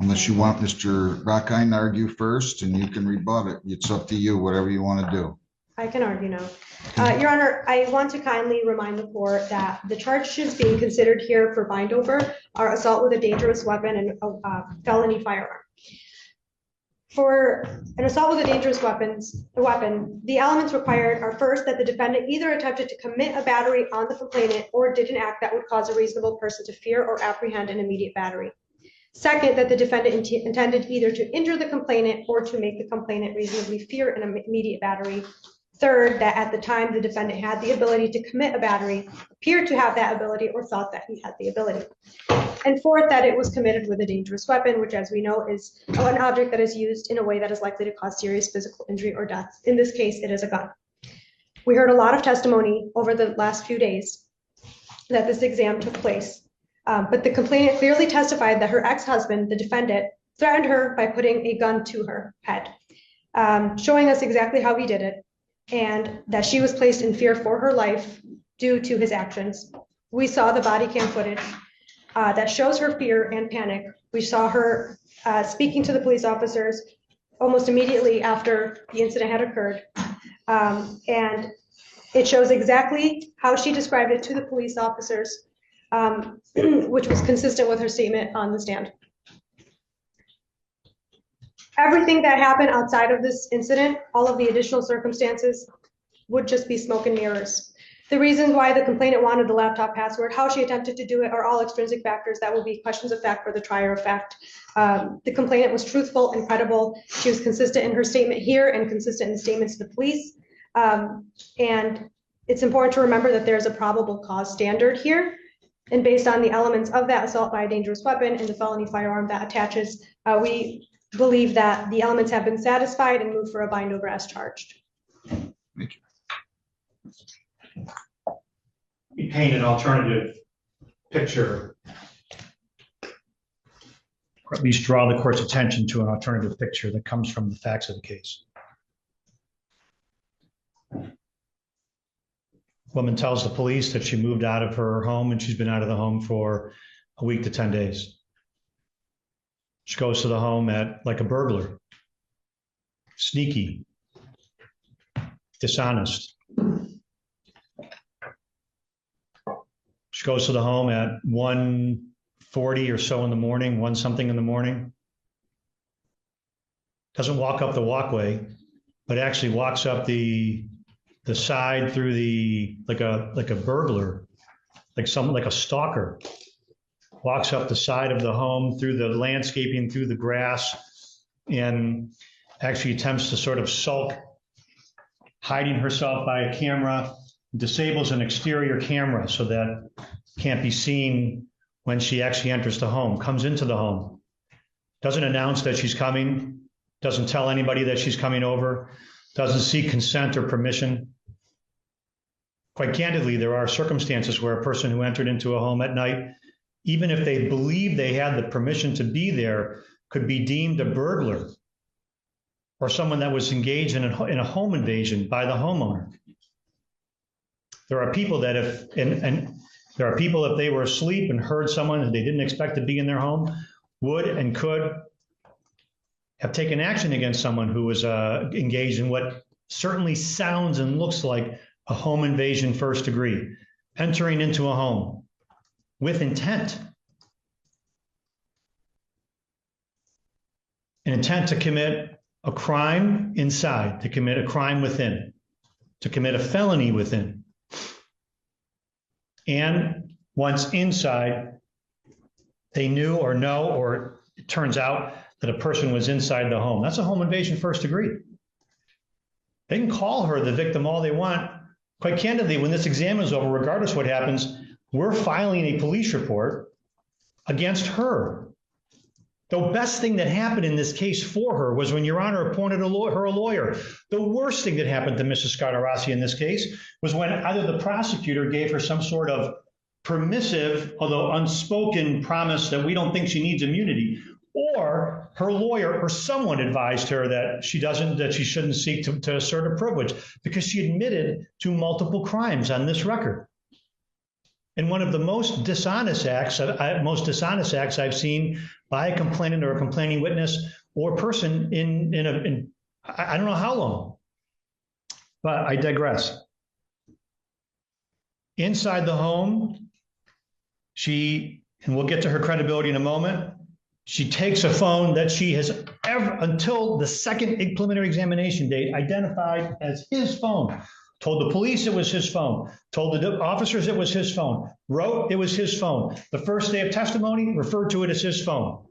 Unless you want Mr. Rockine to argue first, and you can rebut it. It's up to you, whatever you want to do.
I can argue now. Your Honor, I want to kindly remind the court that the charges being considered here for bind over are assault with a dangerous weapon and a felony firearm. For an assault with a dangerous weapon, the elements required are first that the defendant either attempted to commit a battery on the complainant or did an act that would cause a reasonable person to fear or apprehend an immediate battery. Second, that the defendant intended either to injure the complainant or to make the complainant reasonably fear an immediate battery. Third, that at the time the defendant had the ability to commit a battery, appeared to have that ability, or thought that he had the ability. And fourth, that it was committed with a dangerous weapon, which, as we know, is an object that is used in a way that is likely to cause serious physical injury or death. In this case, it is a gun. We heard a lot of testimony over the last few days that this exam took place, but the complainant clearly testified that her ex-husband, the defendant, threatened her by putting a gun to her head, showing us exactly how he did it, and that she was placed in fear for her life due to his actions. We saw the body cam footage that shows her fear and panic. We saw her speaking to the police officers almost immediately after the incident had occurred. And it shows exactly how she described it to the police officers, which was consistent with her statement on the stand. Everything that happened outside of this incident, all of the additional circumstances, would just be smoke and mirrors. The reasons why the complainant wanted the laptop password, how she attempted to do it, are all extrinsic factors that will be questions of fact for the trier of fact. The complainant was truthful and credible. She was consistent in her statement here and consistent in statements to the police. And it's important to remember that there's a probable cause standard here. And based on the elements of that assault by a dangerous weapon and the felony firearm that attaches, we believe that the elements have been satisfied and move for a bind over as charged.
Thank you.
We paint an alternative picture, or at least draw the court's attention to an alternative picture that comes from the facts of the case. Woman tells the police that she moved out of her home and she's been out of the home for a week to 10 days. She goes to the home like a burglar, sneaky, dishonest. She goes to the home at 1:40 or so in the morning, 1 something in the morning. Doesn't walk up the walkway, but actually walks up the side through like a burglar, like a stalker. Walks up the side of the home through the landscaping, through the grass, and actually attempts to sort of sulk hiding herself by a camera, disables an exterior camera so that can't be seen when she actually enters the home, comes into the home, doesn't announce that she's coming, doesn't tell anybody that she's coming over, doesn't seek consent or permission. Quite candidly, there are circumstances where a person who entered into a home at night, even if they believe they had the permission to be there, could be deemed a burglar or someone that was engaged in a home invasion by the homeowner. There are people that if they were asleep and heard someone that they didn't expect to be in their home, would and could have taken action against someone who was engaged in what certainly sounds and looks like a home invasion first degree, entering into a home with intent. An intent to commit a crime inside, to commit a crime within, to commit a felony within. And once inside, they knew or know, or it turns out that a person was inside the home. That's a home invasion first degree. They can call her the victim all they want. Quite candidly, when this exam is over, regardless what happens, we're filing a police report against her. The best thing that happened in this case for her was when Your Honor appointed her a lawyer. The worst thing that happened to Mrs. Scadarrasi in this case was when either the prosecutor gave her some sort of permissive, although unspoken, promise that we don't think she needs immunity, or her lawyer or someone advised her that she shouldn't seek to assert a privilege because she admitted to multiple crimes on this record. And one of the most dishonest acts I've seen by a complainant or a complaining witness or person in I don't know how long, but I digress. Inside the home, and we'll get to her credibility in a moment, she takes a phone that she has until the second preliminary examination date, identified as his phone. Told the police it was his phone. Told the officers it was his phone. Wrote it was his phone. The first day of testimony referred to it as his phone.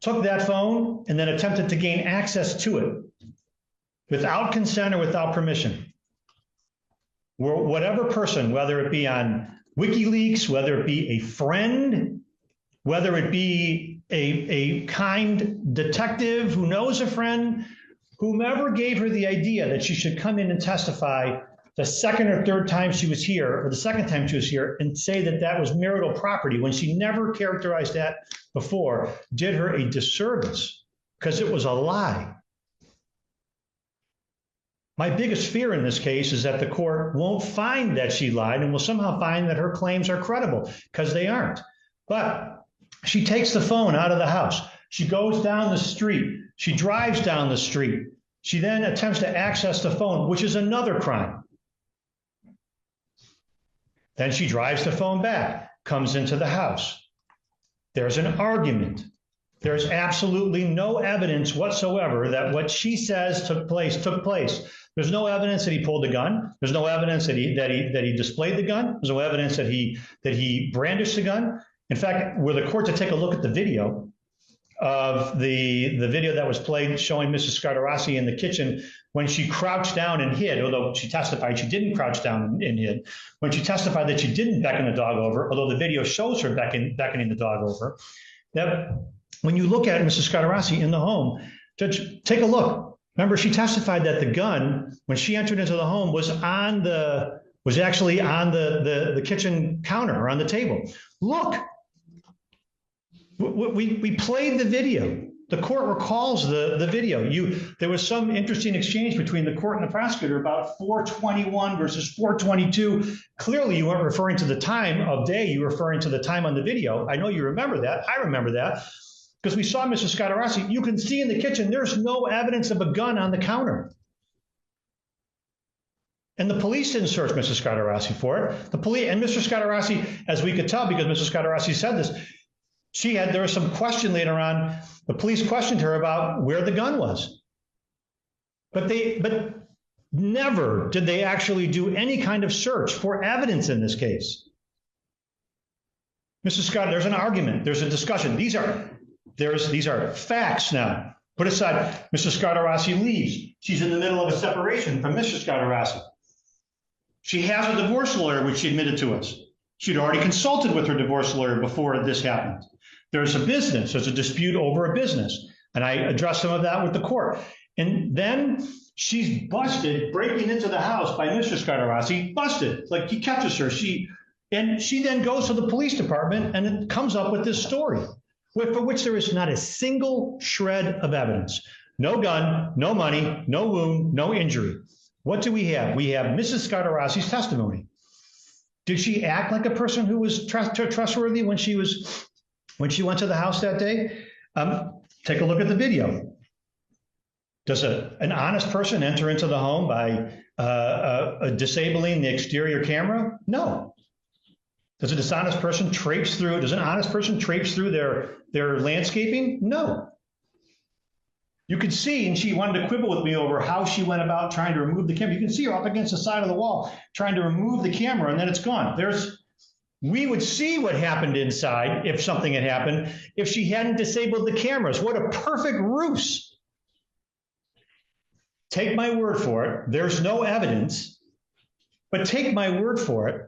Took that phone and then attempted to gain access to it without consent or without permission. Whatever person, whether it be on WikiLeaks, whether it be a friend, whether it be a kind detective who knows a friend, whomever gave her the idea that she should come in and testify the second or third time she was here, or the second time she was here, and say that that was marital property when she never characterized that before, did her a disservice because it was a lie. My biggest fear in this case is that the court won't find that she lied and will somehow find that her claims are credible, because they aren't. But she takes the phone out of the house. She goes down the street. She drives down the street. She then attempts to access the phone, which is another crime. Then she drives the phone back, comes into the house. There's an argument. There's absolutely no evidence whatsoever that what she says took place. There's no evidence that he pulled a gun. There's no evidence that he displayed the gun. There's no evidence that he brandished the gun. In fact, were the court to take a look at the video of the video that was played showing Mrs. Scadarrasi in the kitchen when she crouched down and hid, although she testified she didn't crouch down and hid, when she testified that she didn't beckon the dog over, although the video shows her beckoning the dog over, that when you look at Mrs. Scadarrasi in the home, Judge, take a look. Remember, she testified that the gun, when she entered into the home, was actually on the kitchen counter or on the table. Look. We played the video. The court recalls the video. There was some interesting exchange between the court and the prosecutor about 421 versus 422. Clearly, you weren't referring to the time of day. You were referring to the time on the video. I know you remember that. I remember that because we saw Mrs. Scadarrasi. You can see in the kitchen, there's no evidence of a gun on the counter. And the police didn't search Mrs. Scadarrasi for it. The police and Mr. Scadarrasi, as we could tell, because Mrs. Scadarrasi said this, there was some question later on. The police questioned her about where the gun was. But never did they actually do any kind of search for evidence in this case. Mrs. Scott, there's an argument, there's a discussion. These are facts now. Put aside, Mr. Scardarossi leaves. She's in the middle of a separation from Mr. Scardarossi. She has a divorce lawyer, which she admitted to us. She'd already consulted with her divorce lawyer before this happened. There's a business, there's a dispute over a business. And I addressed some of that with the court. And then she's busted breaking into the house by Mr. Scardarossi, busted, like he catches her. She then goes to the police department and it comes up with this story, for which there is not a single shred of evidence. No gun, no money, no wound, no injury. What do we have? We have Mrs. Scardarossi's testimony. Did she act like a person who was trustworthy when she went to the house that day? Take a look at the video. Does an honest person enter into the home by disabling the exterior camera? No. Does a dishonest person traipse through? Does an honest person traipse through their landscaping? No. You could see, and she wanted to quibble with me over how she went about trying to remove the camera. You can see her up against the side of the wall trying to remove the camera, and then it's gone. We would see what happened inside if something had happened if she hadn't disabled the cameras. What a perfect ruse. Take my word for it. There's no evidence, but take my word for it.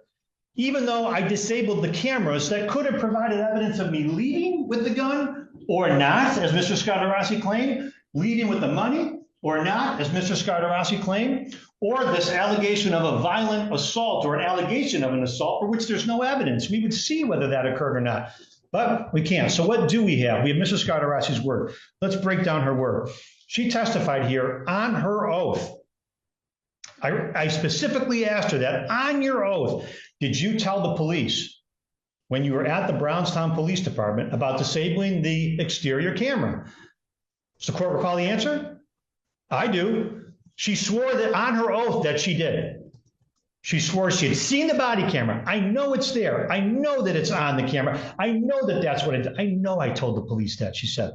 Even though I disabled the cameras, that could have provided evidence of me leaving with the gun or not, as Mr. Scardarossi claimed, leaving with the money or not, as Mr. Scardarossi claimed, or this allegation of a violent assault or an allegation of an assault for which there's no evidence. We would see whether that occurred or not, but we can't. So what do we have? We have Mrs. Scardarossi's word. Let's break down her word. She testified here on her oath. I specifically asked her that, on your oath, did you tell the police when you were at the Brownstown Police Department about disabling the exterior camera? Does the court recall the answer? I do. She swore that on her oath that she did. She swore she had seen the body camera. I know it's there. I know that it's on the camera. I know that that's what I did. I know I told the police that, she said.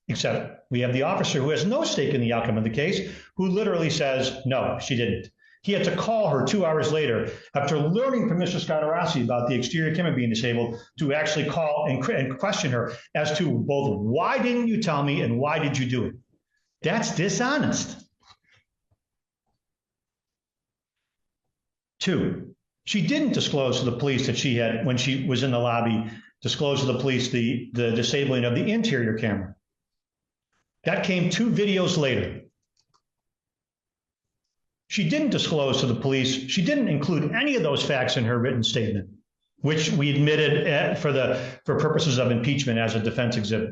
Except we have the officer who has no stake in the outcome of the case, who literally says, no, she didn't. He had to call her 2 hours later after learning from Mr. Scardarossi about the exterior camera being disabled to actually call and question her as to both why didn't you tell me and why did you do it? That's dishonest. 2, she didn't disclose to the police that she had, when she was in the lobby, disclose to the police the disabling of the interior camera. That came 2 videos later. She didn't disclose to the police. She didn't include any of those facts in her written statement, which we admitted for purposes of impeachment as a defense exhibit.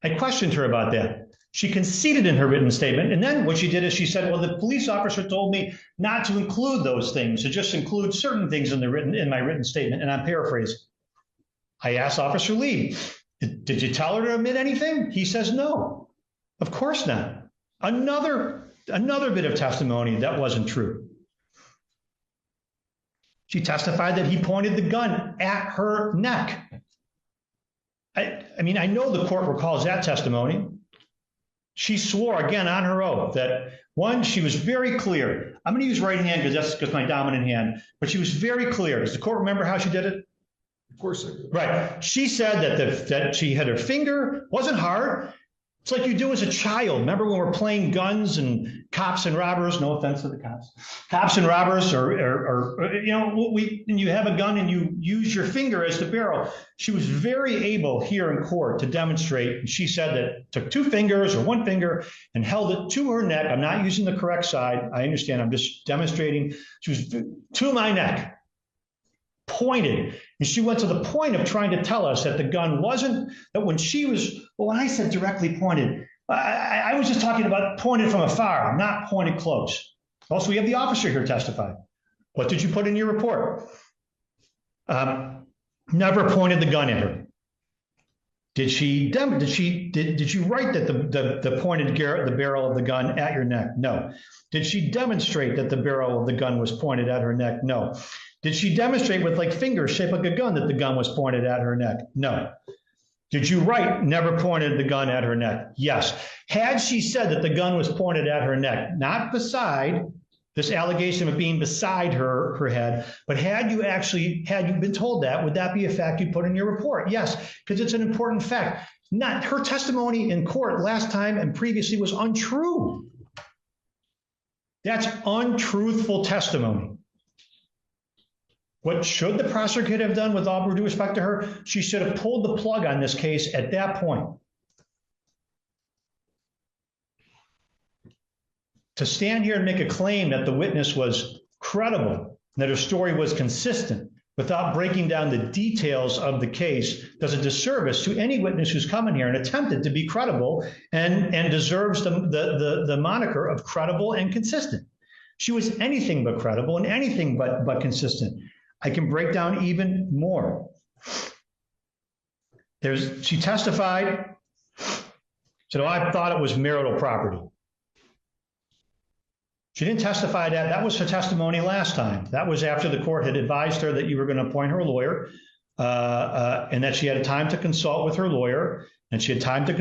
I questioned her about that. She conceded in her written statement. And then what she did is she said, well, the police officer told me not to include those things, to just include certain things in my written statement. And I'm paraphrasing. I asked Officer Lee, did you tell her to admit anything? He says, no, of course not. Another bit of testimony that wasn't true. She testified that he pointed the gun at her neck. I mean, I know the court recalls that testimony. She swore again on her oath that, one, she was very clear. I'm going to use right hand because that's my dominant hand, but she was very clear. Does the court remember how she did it?
Of course I do.
Right. She said that she had her finger, wasn't hard. It's like you do as a child. Remember when we're playing guns and cops and robbers? No offense to the cops. Cops and robbers, or you know, and you have a gun and you use your finger as the barrel. She was very able here in court to demonstrate. She said that took 2 fingers or 1 finger and held it to her neck. I'm not using the correct side. I understand. I'm just demonstrating. She was to my neck, pointed. And she went to the point of trying to tell us that the gun wasn't, that when she was, well, when I said directly pointed, I was just talking about pointed from afar, not pointed close. Also, we have the officer here testify. What did you put in your report? Never pointed the gun at her. Did you write that the pointed the barrel of the gun at your neck? No. Did she demonstrate that the barrel of the gun was pointed at her neck? No. Did she demonstrate with like fingers shaped like a gun that the gun was pointed at her neck? No. Did you write never pointed the gun at her neck? Yes. Had she said that the gun was pointed at her neck, not beside this allegation of being beside her head. But had you been told that, would that be a fact you put in your report? Yes, because it's an important fact. Not her testimony in court last time and previously was untrue. That's untruthful testimony. What should the prosecutor have done, with all due respect to her? She should have pulled the plug on this case at that point. To stand here and make a claim that the witness was credible, that her story was consistent, without breaking down the details of the case, does a disservice to any witness who's come in here and attempted to be credible and deserves the moniker of credible and consistent. She was anything but credible and anything but consistent. I can break down even more. She testified, said, "Oh, I thought it was marital property." She didn't testify that. That was her testimony last time. That was after the court had advised her that you were going to appoint her a lawyer, and that she had time to consult with her lawyer, and she had time to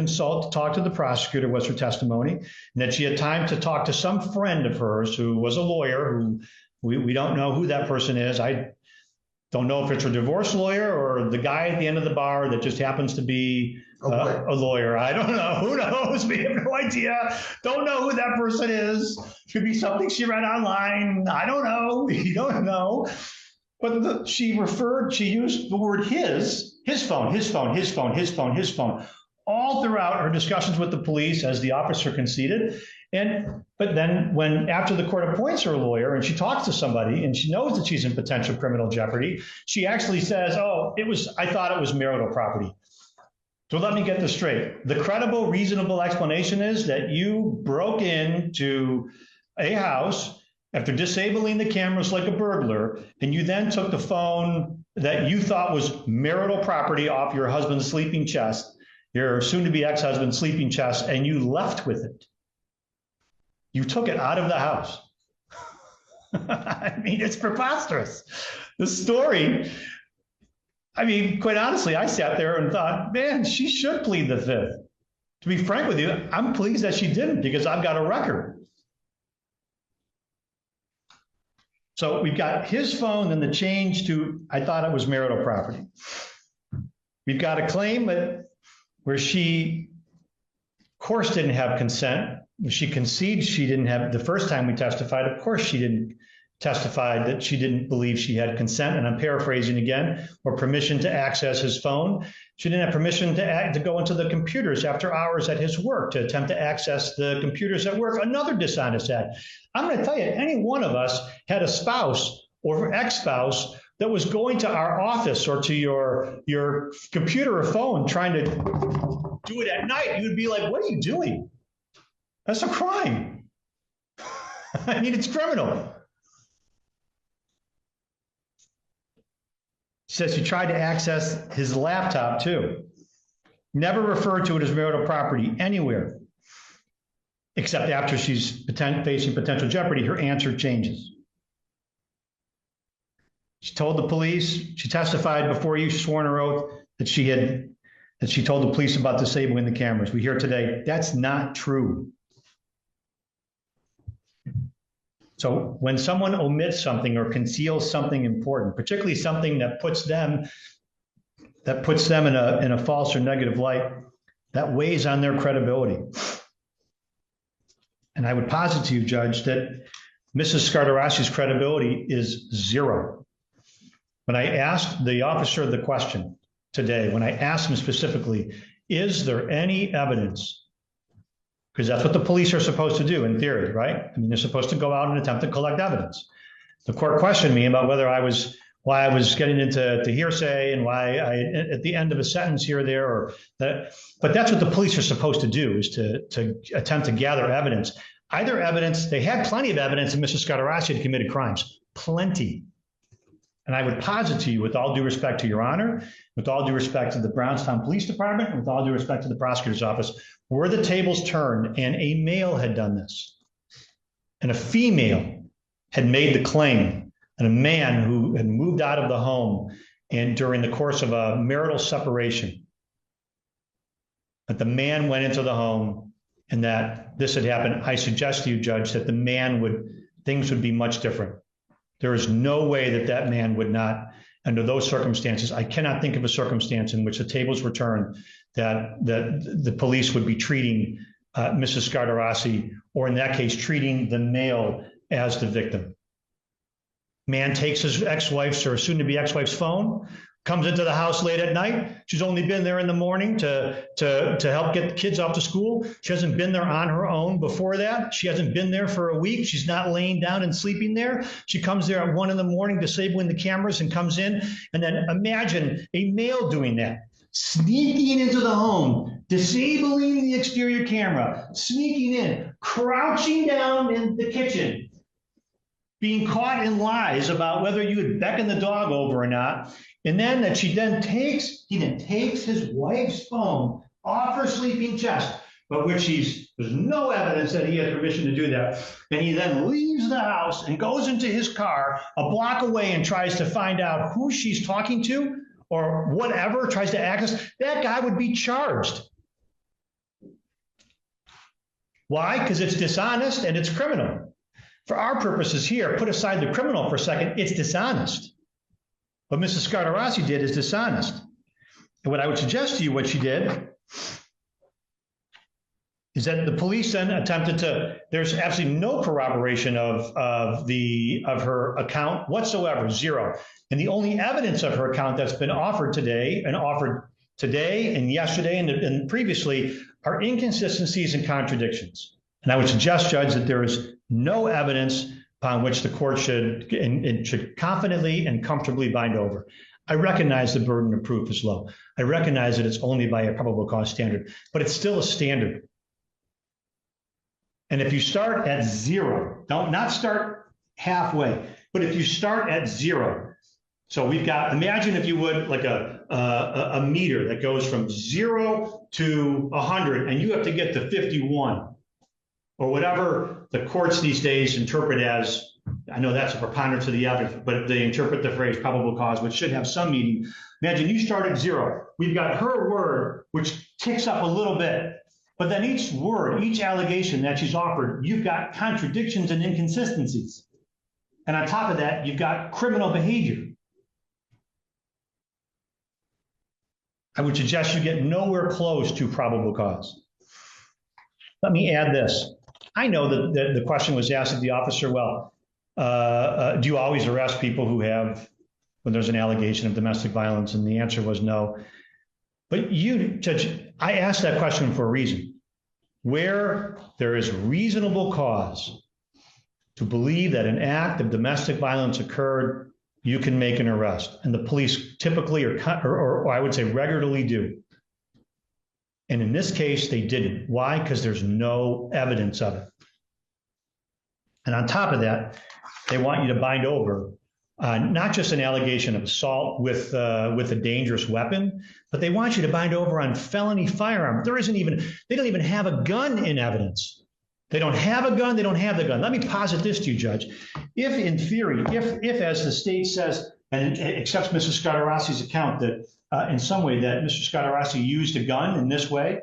talk to the prosecutor, was her testimony, and that she had time to talk to some friend of hers who was a lawyer, who we don't know who that person is. I don't know if it's her divorce lawyer or the guy at the end of the bar that just happens to be a lawyer. I don't know. Who knows? We have no idea. Don't know who that person is. Could be something she read online. I don't know. We don't know. But she used the word his phone, all throughout her discussions with the police, as the officer conceded. But then after the court appoints her a lawyer and she talks to somebody and she knows that she's in potential criminal jeopardy, she actually says, "Oh, I thought it was marital property." So let me get this straight. The credible, reasonable explanation is that you broke into a house after disabling the cameras like a burglar, and you then took the phone that you thought was marital property off your husband's sleeping chest, your soon-to-be ex-husband's sleeping chest, and you left with it. You took it out of the house. I mean, it's preposterous. The story, I mean, quite honestly, I sat there and thought, man, she should plead the fifth. To be frank with you, I'm pleased that she didn't, because I've got a record. So we've got his phone and the change to, I thought it was marital property. We've got a claim where she, of course, didn't have consent. She concedes she didn't have, the first time we testified, of course she didn't testify that she didn't believe she had consent, and I'm paraphrasing again, or permission to access his phone. She didn't have permission to go into the computers after hours at his work, to attempt to access the computers at work, another dishonest act. I'm going to tell you, any one of us had a spouse or ex-spouse that was going to our office or to your computer or phone trying to do it at night. You would be like, what are you doing? That's a crime. I mean, it's criminal. Says she tried to access his laptop too. Never referred to it as marital property anywhere, except after she's facing potential jeopardy, her answer changes. She told the police, she testified before you, sworn her oath, that she told the police about disabling the cameras. We hear today, that's not true. So when someone omits something or conceals something important, particularly something that puts them in a false or negative light, that weighs on their credibility. And I would posit to you, Judge, that Mrs. Scartarassi's credibility is zero. When I asked the officer the question today, when I asked him specifically, is there any evidence? Because that's what the police are supposed to do in theory, right? I mean, they're supposed to go out and attempt to collect evidence. The court questioned me about why I was getting into hearsay and why I, at the end of a sentence here or there, or that. But that's what the police are supposed to do, is to attempt to gather evidence. Either evidence, they had plenty of evidence that Mrs. Scartarassi had committed crimes, plenty. And I would posit to you, with all due respect to Your Honor, with all due respect to the Brownstown Police Department, and with all due respect to the prosecutor's office, were the tables turned and a male had done this, and a female had made the claim, and a man who had moved out of the home and during the course of a marital separation, that the man went into the home and that this had happened, I suggest to you, Judge, that the man would things would be much different. There is no way that that man would not, under those circumstances, I cannot think of a circumstance in which the tables were turned that the police would be treating Mrs. Scardarossi, or in that case, treating the male as the victim. Man takes his ex-wife's or soon-to-be ex-wife's phone, comes into the house late at night. She's only been there in the morning to help get the kids off to school. She hasn't been there on her own before that. She hasn't been there for a week. She's not laying down and sleeping there. She comes there at 1 a.m, disabling the cameras, and comes in. And then imagine a male doing that, sneaking into the home, disabling the exterior camera, sneaking in, crouching down in the kitchen, being caught in lies about whether you had beckoned the dog over or not. And then he then takes his wife's phone off her sleeping chest, but there's no evidence that he had permission to do that. And he then leaves the house and goes into his car a block away and tries to find out who she's talking to or whatever, tries to access. That guy would be charged. Why? Because it's dishonest and it's criminal. For our purposes here, put aside the criminal for a second, it's dishonest. What Mrs. Scardarossi did is dishonest. And what I would suggest to you, what she did, is that the police then attempted to, there's absolutely no corroboration of her account whatsoever, zero. And the only evidence of her account that's been offered today and yesterday and previously are inconsistencies and contradictions. And I would suggest, Judge, that there is no evidence upon which the court should confidently and comfortably bind over. I recognize the burden of proof is low. I recognize that it's only by a probable cause standard, but it's still a standard. And if you start at zero, don't not start halfway, but if you start at zero, so we've got, imagine if you would, like a meter that goes from 0 to 100, and you have to get to 51. Or whatever the courts these days interpret as, I know that's a preponderance of the evidence, but they interpret the phrase probable cause, which should have some meaning. Imagine you start at 0. We've got her word, which ticks up a little bit, but then each word, each allegation that she's offered, you've got contradictions and inconsistencies. And on top of that, you've got criminal behavior. I would suggest you get nowhere close to probable cause. Let me add this. I know that the question was asked of the officer, well, do you always arrest people who have, when there's an allegation of domestic violence? And the answer was no. But you, Judge, I asked that question for a reason. Where there is reasonable cause to believe that an act of domestic violence occurred, you can make an arrest. And the police typically, or I would say regularly do. And in this case, they didn't. Why? Because there's no evidence of it. And on top of that, they want you to bind over not just an allegation of assault with a dangerous weapon, but they want you to bind over on felony firearm. They don't even have a gun in evidence. They don't have a gun, they don't have the gun. Let me posit this to you, Judge. If in theory, if as the state says, and it accepts Mrs. Scardarossi's account that in some way that Mr. Scardarossi used a gun in this way.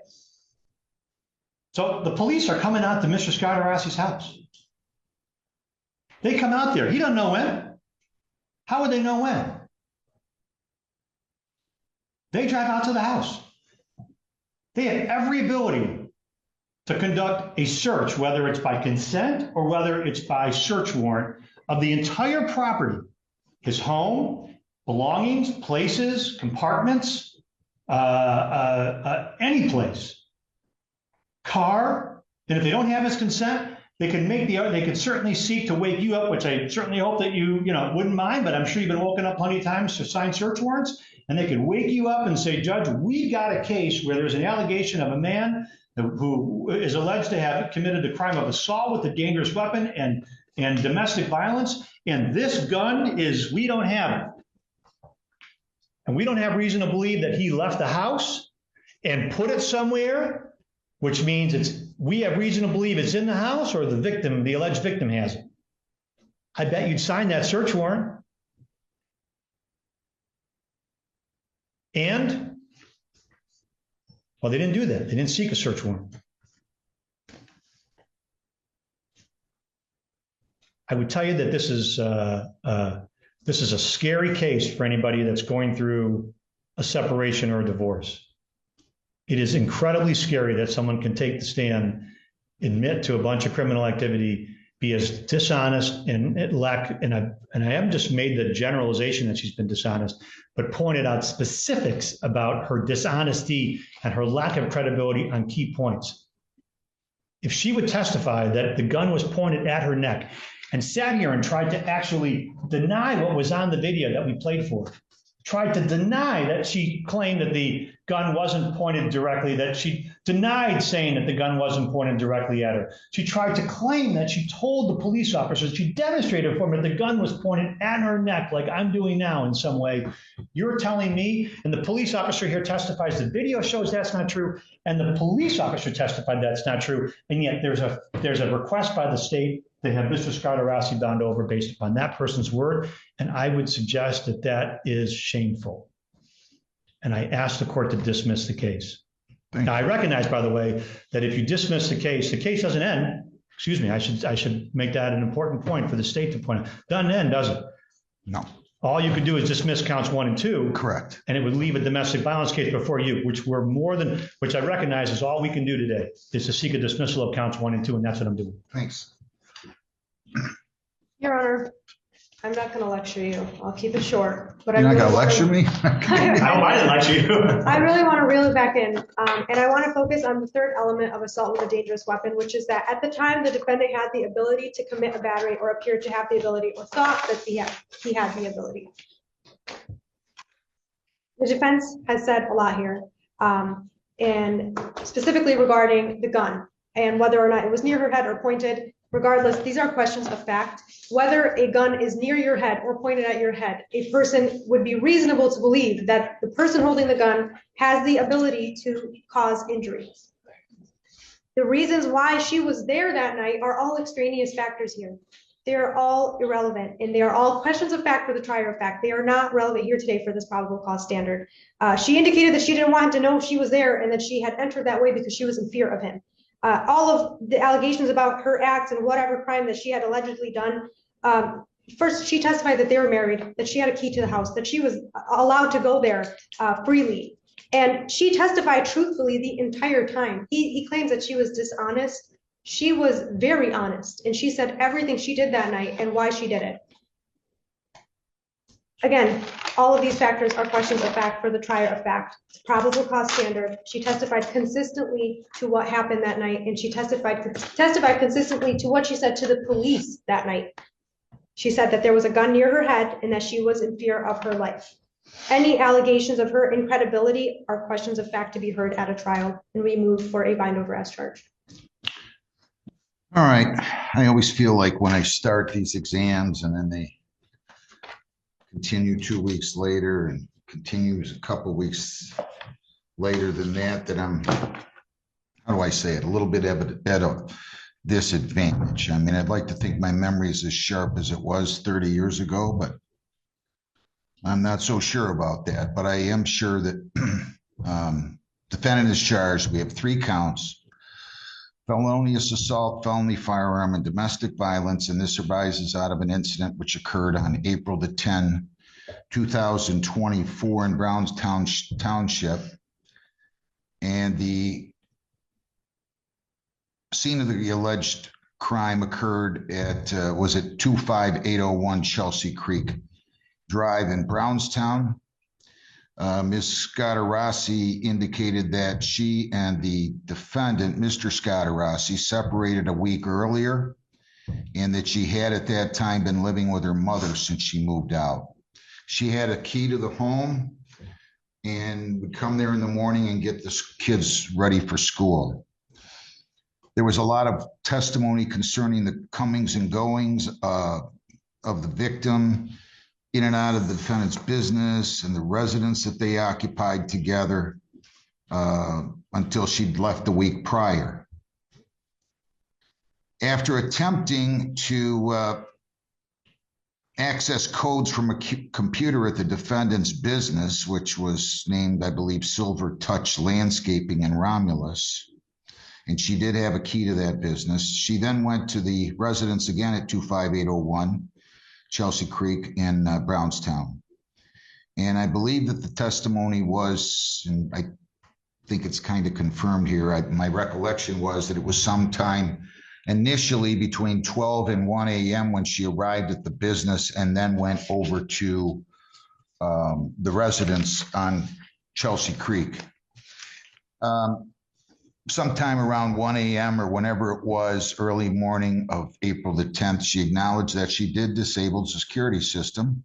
So the police are coming out to Mr. Scardarossi's house. They come out there. He doesn't know when. How would they know when? They drive out to the house. They have every ability to conduct a search, whether it's by consent or whether it's by search warrant, of the entire property, his home, belongings, places, compartments, any place, car. And if they don't have his consent, they could certainly seek to wake you up, which I certainly hope that you wouldn't mind, but I'm sure you've been woken up plenty of times to sign search warrants, and they could wake you up and say, Judge, we've got a case where there's an allegation of a man who is alleged to have committed the crime of assault with a dangerous weapon and domestic violence, and this gun we don't have it. And we don't have reason to believe that he left the house and put it somewhere, which means we have reason to believe it's in the house, or the alleged victim has it. I bet you'd sign that search warrant. And, well, they didn't do that. They didn't seek a search warrant. I would tell you that this is a scary case for anybody that's going through a separation or a divorce. It is incredibly scary that someone can take the stand, admit to a bunch of criminal activity, be as dishonest and I haven't just made the generalization that she's been dishonest, but pointed out specifics about her dishonesty and her lack of credibility on key points. If she would testify that the gun was pointed at her neck and sat here and tried to actually deny what was on the video that we played for, tried to deny that she claimed that the gun wasn't pointed directly, that she denied saying that the gun wasn't pointed directly at her. She tried to claim that she told the police officers, she demonstrated for me that the gun was pointed at her neck like I'm doing now in some way. You're telling me, and the police officer here testifies, the video shows that's not true, and the police officer testified that's not true, and yet there's a request by the state to have Mr. Scardarossi bound over based upon that person's word, and I would suggest that that is shameful. And I ask the court to dismiss the case. Now, I recognize, by the way, that if you dismiss the case doesn't end. Excuse me, I should make that an important point for the state to point out. Doesn't end, does it?
No.
All you could do is dismiss counts 1 and 2.
Correct.
And it would leave a domestic violence case before you, which I recognize is all we can do today, is to seek a dismissal of counts 1 and 2, and that's what I'm doing.
Thanks.
Your Honor, I'm not going to lecture you. I'll keep it short. But
You're not going to lecture me?
I didn't lecture you.
I really want to reel it back in, and I want to focus on the third element of assault with a dangerous weapon, which is that at the time the defendant had the ability to commit a battery, or appeared to have the ability, or thought that he had the ability. The defense has said a lot here, and specifically regarding the gun and whether or not it was near her head or pointed. Regardless, these are questions of fact. Whether a gun is near your head or pointed at your head, a person would be reasonable to believe that the person holding the gun has the ability to cause injury. The reasons why she was there that night are all extraneous factors here. They are all irrelevant, and they are all questions of fact for the trier of fact. They are not relevant here today for this probable cause standard. She indicated that she didn't want him to know she was there and that she had entered that way because she was in fear of him. All of the allegations about her acts and whatever crime that she had allegedly done. First, she testified that they were married, that she had a key to the house, that she was allowed to go there freely. And she testified truthfully the entire time. He claims that she was dishonest. She was very honest, and she said everything she did that night and why she did it. Again, all of these factors are questions of fact for the trier of fact. Probable cause standard. She testified consistently to what happened that night, and she testified consistently to what she said to the police that night. She said that there was a gun near her head and that she was in fear of her life. Any allegations of her incredibility are questions of fact to be heard at a trial, and we move for a bind over arrest charge.
All right. I always feel like when I start these exams and then they continue 2 weeks later and continues a couple of weeks later than that, that I'm, how do I say it, a little bit at a disadvantage. I mean, I'd like to think my memory is as sharp as it was 30 years ago, but I'm not so sure about that. But I am sure that defendant is charged. We have 3 counts: felonious assault, felony firearm, and domestic violence. And this arises out of an incident which occurred on April the 10th, 2024 in Brownstown Township. And the scene of the alleged crime occurred at, was it 25801 Chelsea Creek Drive in Brownstown. Ms. Scadarossi indicated that she and the defendant, Mr. Scadarossi, separated a week earlier, and that she had at that time been living with her mother since she moved out. She had a key to the home and would come there in the morning and get the kids ready for school. There was a lot of testimony concerning the comings and goings of the victim in and out of the defendant's business and the residence that they occupied together until she'd left the week prior. After attempting to access codes from a computer at the defendant's business, which was named, I believe, Silver Touch Landscaping in Romulus, and she did have a key to that business. She then went to the residence again at 25801 Chelsea Creek in Brownstown. And I believe that the testimony was, and I think it's kind of confirmed here, my recollection was that it was sometime initially between 12 and 1 a.m. when she arrived at the business and then went over to the residence on Chelsea Creek. Sometime around 1 a.m. or whenever it was, early morning of April the 10th, she acknowledged that she did disable the security system,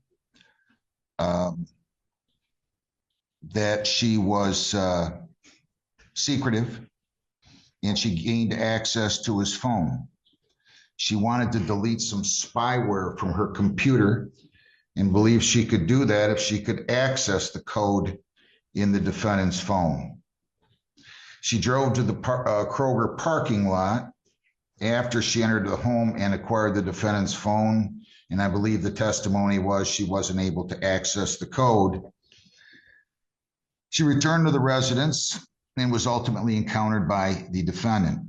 that she was secretive, and she gained access to his phone. She wanted to delete some spyware from her computer and believed she could do that if she could access the code in the defendant's phone. She drove to the Kroger parking lot after she entered the home and acquired the defendant's phone. And I believe the testimony was she wasn't able to access the code. She returned to the residence and was ultimately encountered by the defendant.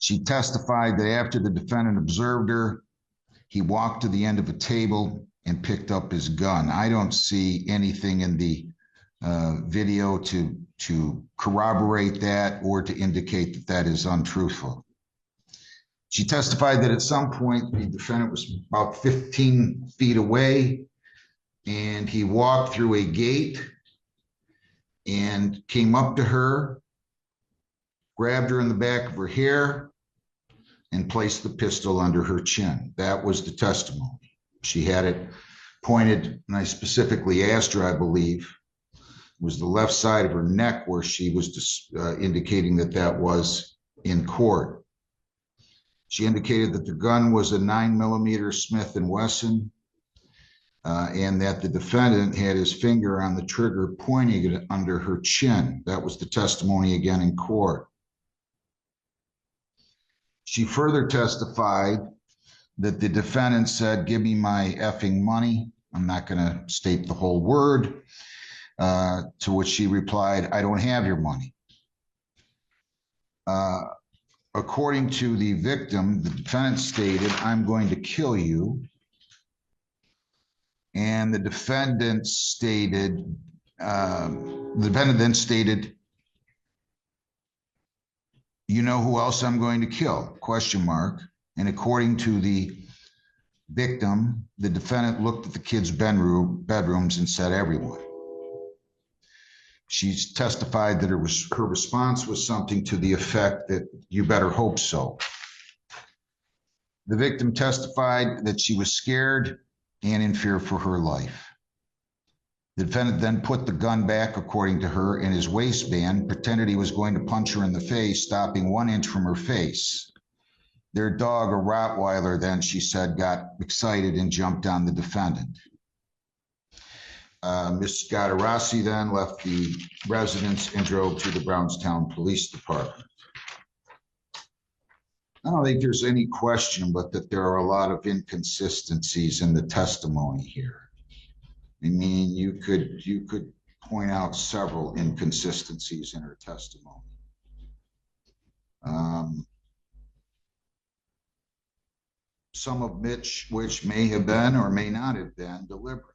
She testified that after the defendant observed her, he walked to the end of a table and picked up his gun. I don't see anything in the video to corroborate that or to indicate that that is untruthful. She testified that at some point the defendant was about 15 feet away and he walked through a gate and came up to her, grabbed her in the back of her hair, and placed the pistol under her chin. That was the testimony. She had it pointed, and I specifically asked her, I believe, was the left side of her neck where she was just indicating that that was in court. She indicated that the gun was a 9mm Smith & Wesson, and that the defendant had his finger on the trigger pointing it under her chin. That was the testimony again in court. She further testified that the defendant said, "Give me my effing money." I'm not going to state the whole word, to which she replied, "I don't have your money." According to the victim, the defendant stated, "I'm going to kill you." And the defendant then stated, "You know who else I'm going to kill?" ? And according to the victim, the defendant looked at the kids' bedrooms and said, "Everyone." She testified that her response was something to the effect that, "You better hope so." The victim testified that she was scared and in fear for her life. The defendant then put the gun back, according to her, in his waistband, pretended he was going to punch her in the face, stopping 1 inch from her face. Their dog, a Rottweiler, then, she said, got excited and jumped on the defendant. Ms. Gadarasi then left the residence and drove to the Brownstown Police Department. I don't think there's any question but that there are a lot of inconsistencies in the testimony here. I mean, you could point out several inconsistencies in her testimony. Some of which may have been or may not have been deliberate.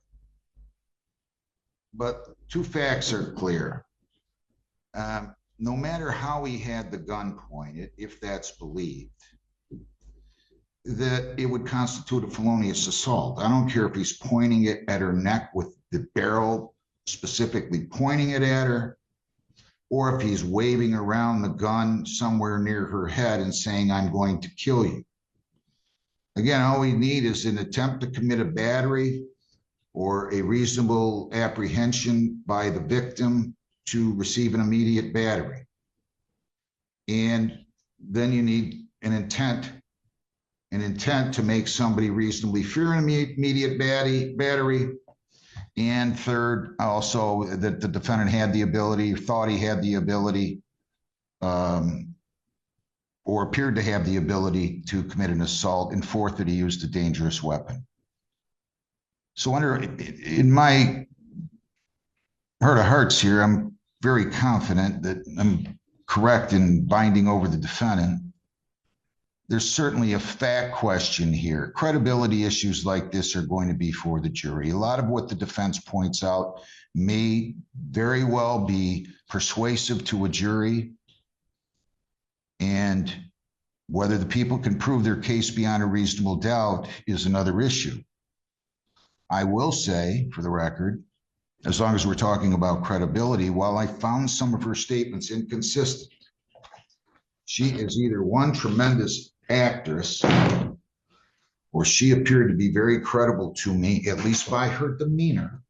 But two facts are clear. No matter how he had the gun pointed, if that's believed, that it would constitute a felonious assault. I don't care if he's pointing it at her neck with the barrel specifically pointing it at her, or if he's waving around the gun somewhere near her head and saying, "I'm going to kill you." Again, all we need is an attempt to commit a battery or a reasonable apprehension by the victim to receive an immediate battery. And then you need an intent to make somebody reasonably fear an immediate battery. And third, also that the defendant had the ability, thought he had the ability, or appeared to have the ability to commit an assault, and fourth, that he used a dangerous weapon. So in my heart of hearts here, I'm very confident that I'm correct in binding over the defendant, there's certainly a fact question here. Credibility issues like this are going to be for the jury. A lot of what the defense points out may very well be persuasive to a jury, and whether the people can prove their case beyond a reasonable doubt is another issue. I will say, for the record, as long as we're talking about credibility, while I found some of her statements inconsistent, she is either one tremendous actress or she appeared to be very credible to me, at least by her demeanor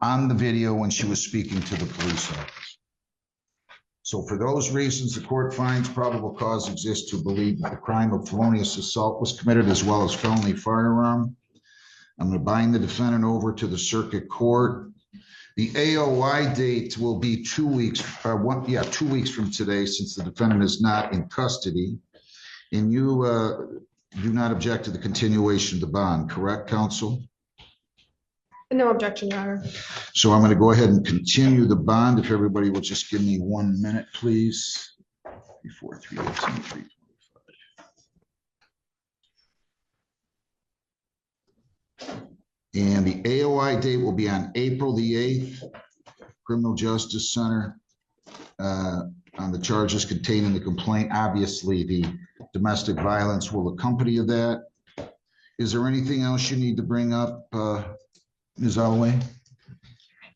on the video when she was speaking to the police officer. So for those reasons, the court finds probable cause exists to believe that the crime of felonious assault was committed as well as felony firearm. I'm going to bind the defendant over to the circuit court. The AOI date will be 2 weeks, 2 weeks from today, since the defendant is not in custody. And you do not object to the continuation of the bond, correct, counsel?
No objection, Your Honor.
So I'm going to go ahead and continue the bond. If everybody will just give me 1 minute, please. Before 3:18, 3:25. And the AOI date will be on April the 8th, Criminal Justice Center, on the charges contained in the complaint. Obviously, the domestic violence will accompany that. Is there anything else you need to bring up, Ms. Holloway?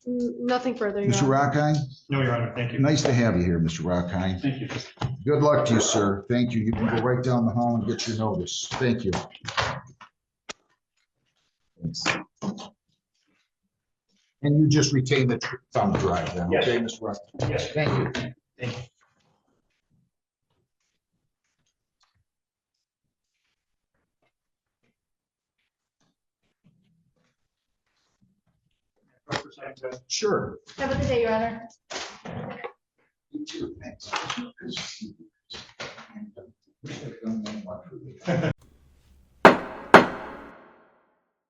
Nothing further, Your
Mr.
Honor.
Rockheim?
No, Your Honor, thank you.
Nice to have you here, Mr. Rockheim.
Thank you.
Good luck to you, sir. Thank you. You can go right down the hall and get your notice. Thank you. Thanks. And you just retain the thumb drive then,
Yes.
okay, Mr. Rockheim?
Yes.
Thank you.
Thank you.
Sure.
Have a good day, Your Honor.
You too, thanks.